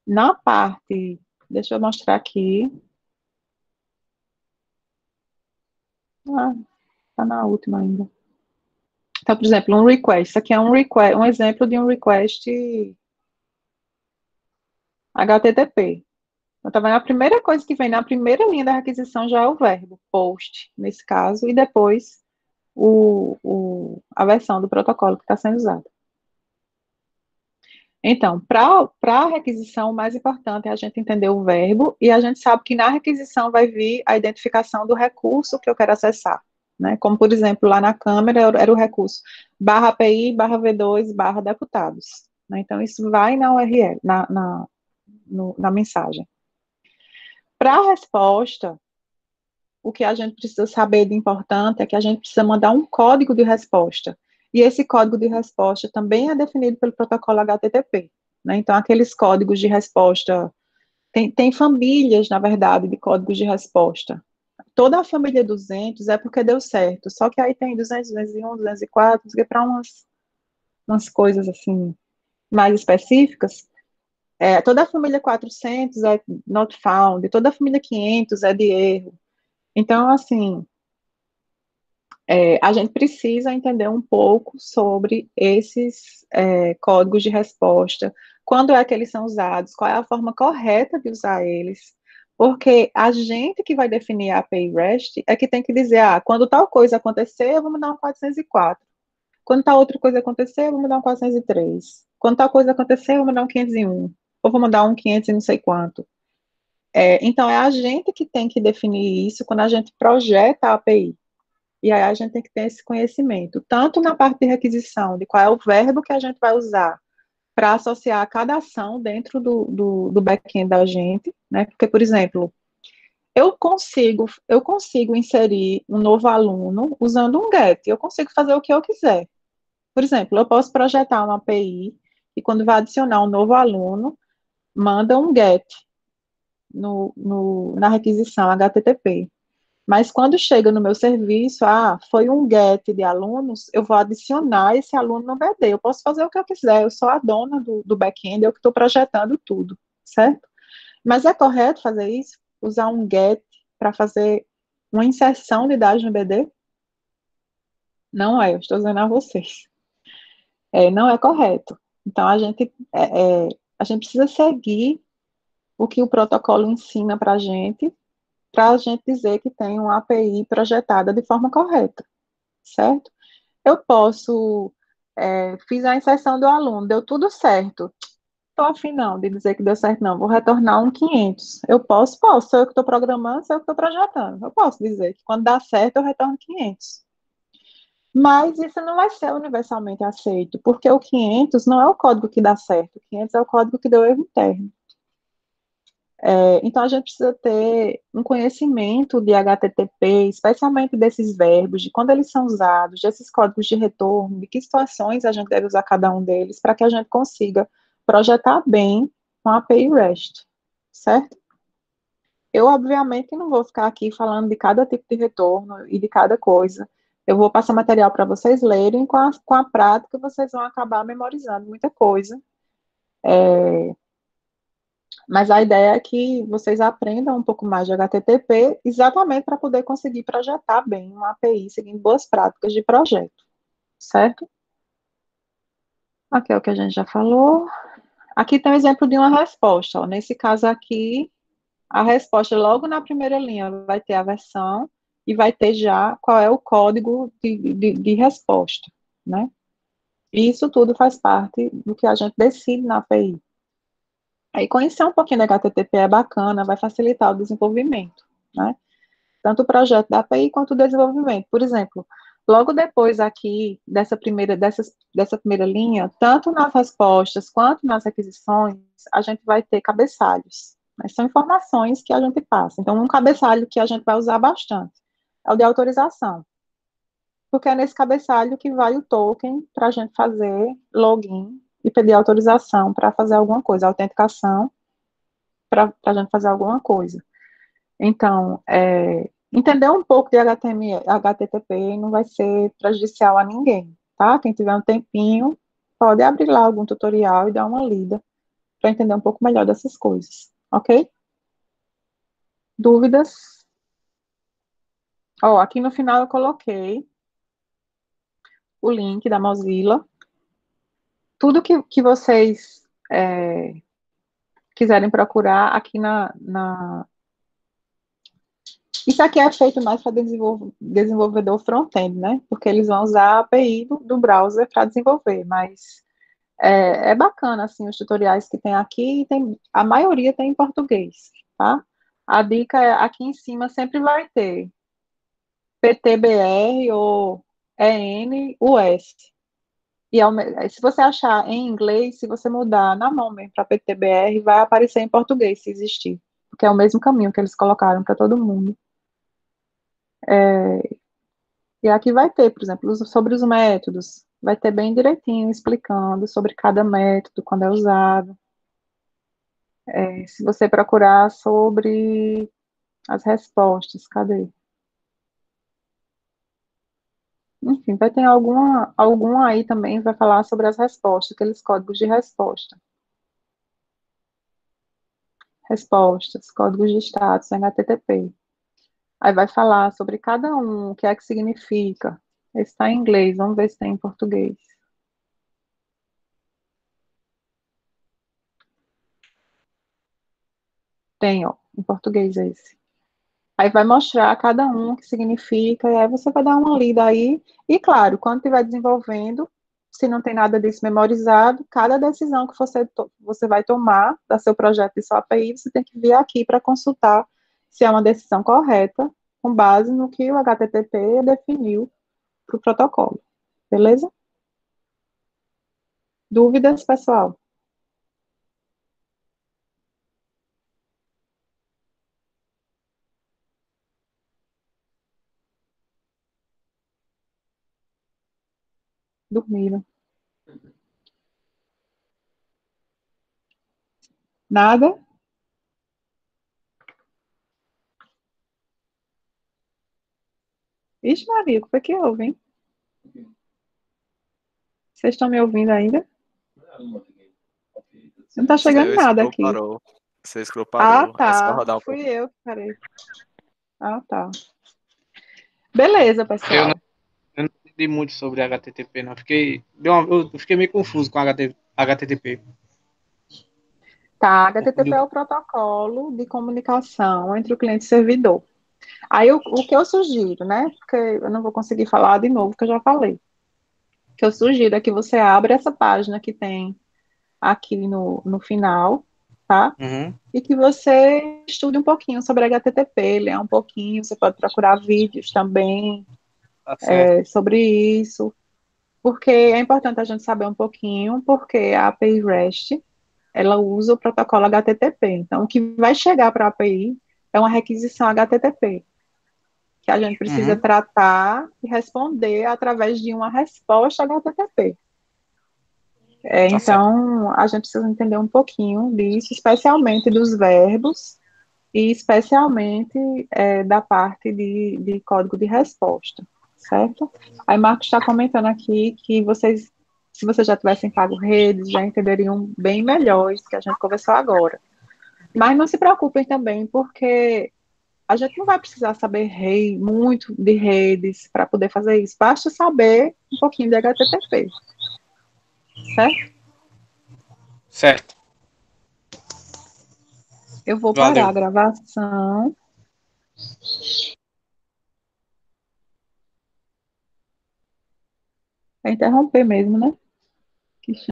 Na parte, deixa eu mostrar aqui. Tá na última ainda. Então, por exemplo, um request. Isso aqui é um exemplo de um request HTTP. Então, tá vendo? A primeira coisa que vem na primeira linha da requisição já é o verbo, post, nesse caso, e depois a versão do protocolo que está sendo usada. Então, para a requisição, o mais importante é a gente entender o verbo, e a gente sabe que na requisição vai vir a identificação do recurso que eu quero acessar, né? Como, por exemplo, lá na câmera era o recurso /API, /V2, /deputados. Né? Então, isso vai na URL, na mensagem. Para a resposta, o que a gente precisa saber de importante é que a gente precisa mandar um código de resposta. E esse código de resposta também é definido pelo protocolo HTTP. Né? Então, aqueles códigos de resposta, tem famílias, na verdade, de códigos de resposta. Toda a família 200 é porque deu certo, ssó que aí tem 200, 201, 204, para umas coisas assim, mais específicas. Toda a família 400 é not found, toda a família 500 é de erro. Então, assim, a gente precisa entender um pouco sobre esses códigos de resposta, quando é que eles são usados, qual é a forma correta de usar eles, porque a gente que vai definir a API REST é que tem que dizer, quando tal coisa acontecer, eu vou mandar um 404. Quando tal outra coisa acontecer, eu vou mandar um 403. Quando tal coisa acontecer, eu vou mandar um 501. Ou vou mandar um 500 e não sei quanto. Então, é a gente que tem que definir isso quando a gente projeta a API. E aí a gente tem que ter esse conhecimento, tanto na parte de requisição, de qual é o verbo que a gente vai usar para associar cada ação dentro do back-end da gente, né? Porque, por exemplo, eu consigo inserir um novo aluno usando um get, eu consigo fazer o que eu quiser. Por exemplo, eu posso projetar uma API e quando vai adicionar um novo aluno, manda um get na requisição HTTP. Mas quando chega no meu serviço, foi um get de alunos, eu vou adicionar esse aluno no BD. Eu posso fazer o que eu quiser, eu sou a dona do back-end, eu que estou projetando tudo, certo? Mas é correto fazer isso? Usar um get para fazer uma inserção de dados no BD? Não é, eu estou dizendo a vocês. Não é correto. Então, a gente precisa seguir o que o protocolo ensina para a gente dizer que tem uma API projetada de forma correta, certo? Eu posso, fiz a inserção do aluno, deu tudo certo. Estou afim não de dizer que deu certo, não. Vou retornar um 500. Eu posso, sou eu que estou programando, sou eu que estou projetando. Eu posso dizer que quando dá certo eu retorno 500. Mas isso não vai ser universalmente aceito, porque o 500 não é o código que dá certo, o 500 é o código que deu erro interno. Então, a gente precisa ter um conhecimento de HTTP, especialmente desses verbos, de quando eles são usados, desses códigos de retorno, de que situações a gente deve usar cada um deles, para que a gente consiga projetar bem com a API REST, certo? Eu, obviamente, não vou ficar aqui falando de cada tipo de retorno e de cada coisa. Eu vou passar material para vocês lerem, com a prática vocês vão acabar memorizando muita coisa. Mas a ideia é que vocês aprendam um pouco mais de HTTP, exatamente para poder conseguir projetar bem uma API, seguindo boas práticas de projeto, certo? Aqui é o que a gente já falou. Aqui tem um exemplo de uma resposta. Ó. Nesse caso aqui, a resposta logo na primeira linha vai ter a versão e vai ter já qual é o código de resposta, né? E isso tudo faz parte do que a gente decide na API. Aí conhecer um pouquinho da HTTP é bacana, vai facilitar o desenvolvimento, né? Tanto o projeto da API quanto o desenvolvimento. Por exemplo, logo depois aqui dessa primeira linha, tanto nas respostas quanto nas requisições, a gente vai ter cabeçalhos. Né? São informações que a gente passa. Então, um cabeçalho que a gente vai usar bastante é o de autorização, porque é nesse cabeçalho que vai o token para a gente fazer login e pedir autorização para fazer alguma coisa, autenticação para a gente fazer alguma coisa. Então, entender um pouco de HTML, HTTP não vai ser prejudicial a ninguém, tá? Quem tiver um tempinho, pode abrir lá algum tutorial e dar uma lida para entender um pouco melhor dessas coisas, ok? Dúvidas? Ó, aqui no final eu coloquei o link da Mozilla. Tudo que vocês quiserem procurar aqui Isso aqui é feito mais para desenvolvedor front-end, né? Porque eles vão usar a API do browser para desenvolver, mas é bacana, assim, os tutoriais que tem aqui, a maioria tem em português, tá? A dica é, aqui em cima sempre vai ter PTBR ou ENUS. Se você achar em inglês, se você mudar na mão mesmo para PTBR, vai aparecer em português, se existir. Porque é o mesmo caminho que eles colocaram para todo mundo. E aqui vai ter, por exemplo, sobre os métodos, vai ter bem direitinho explicando sobre cada método, quando é usado. Se você procurar sobre as respostas, cadê? Enfim, vai ter algum aí também vai falar sobre as respostas, aqueles códigos de resposta. Respostas, códigos de status, HTTP. Aí vai falar sobre cada um, o que é que significa. Esse está em inglês, vamos ver se tem em português. Tem, ó, em português esse. Aí vai mostrar cada um o que significa, e aí você vai dar uma lida aí. E claro, quando estiver desenvolvendo, se não tem nada disso memorizado, cada decisão que você vai tomar da seu projeto de sua API, você tem que vir aqui para consultar se é uma decisão correta, com base no que o HTTP definiu para o protocolo. Beleza? Dúvidas, pessoal? Dormiram? Nada? Ixi, Maria, o que foi que houve, hein? Vocês estão me ouvindo ainda? Não está chegando Seu nada scroll aqui. parou. Seu scroll Ah, parou. É só tá. rodar um Fui pouco. eu que parei. Ah, tá. Beleza, Eu pessoal. não entendi muito sobre HTTP, não. Eu fiquei meio confuso com HTTP. Tá, HTTP é o protocolo de comunicação entre o cliente e o servidor. Aí, o que eu sugiro, né? Porque eu não vou conseguir falar de novo, que eu já falei. O que eu sugiro é que você abra essa página que tem aqui no final, tá? Uhum. E que você estude um pouquinho sobre HTTP, leia um pouquinho, você pode procurar vídeos também Tá certo. sobre isso, porque é importante a gente saber um pouquinho, porque a API REST, ela usa o protocolo HTTP. Então, o que vai chegar para a API é uma requisição HTTP, que a gente precisa Uhum. tratar e responder através de uma resposta HTTP. Tá certo. Então, a gente precisa entender um pouquinho disso, especialmente dos verbos e especialmente da parte de código de resposta, certo? Aí Marcos está comentando aqui que se vocês já tivessem pago redes, já entenderiam bem melhor isso que a gente conversou agora. Mas não se preocupem também, porque a gente não vai precisar saber muito de redes para poder fazer isso. Basta saber um pouquinho de HTTP, certo? Certo. Eu vou parar Valeu. a gravação. É interromper mesmo, né?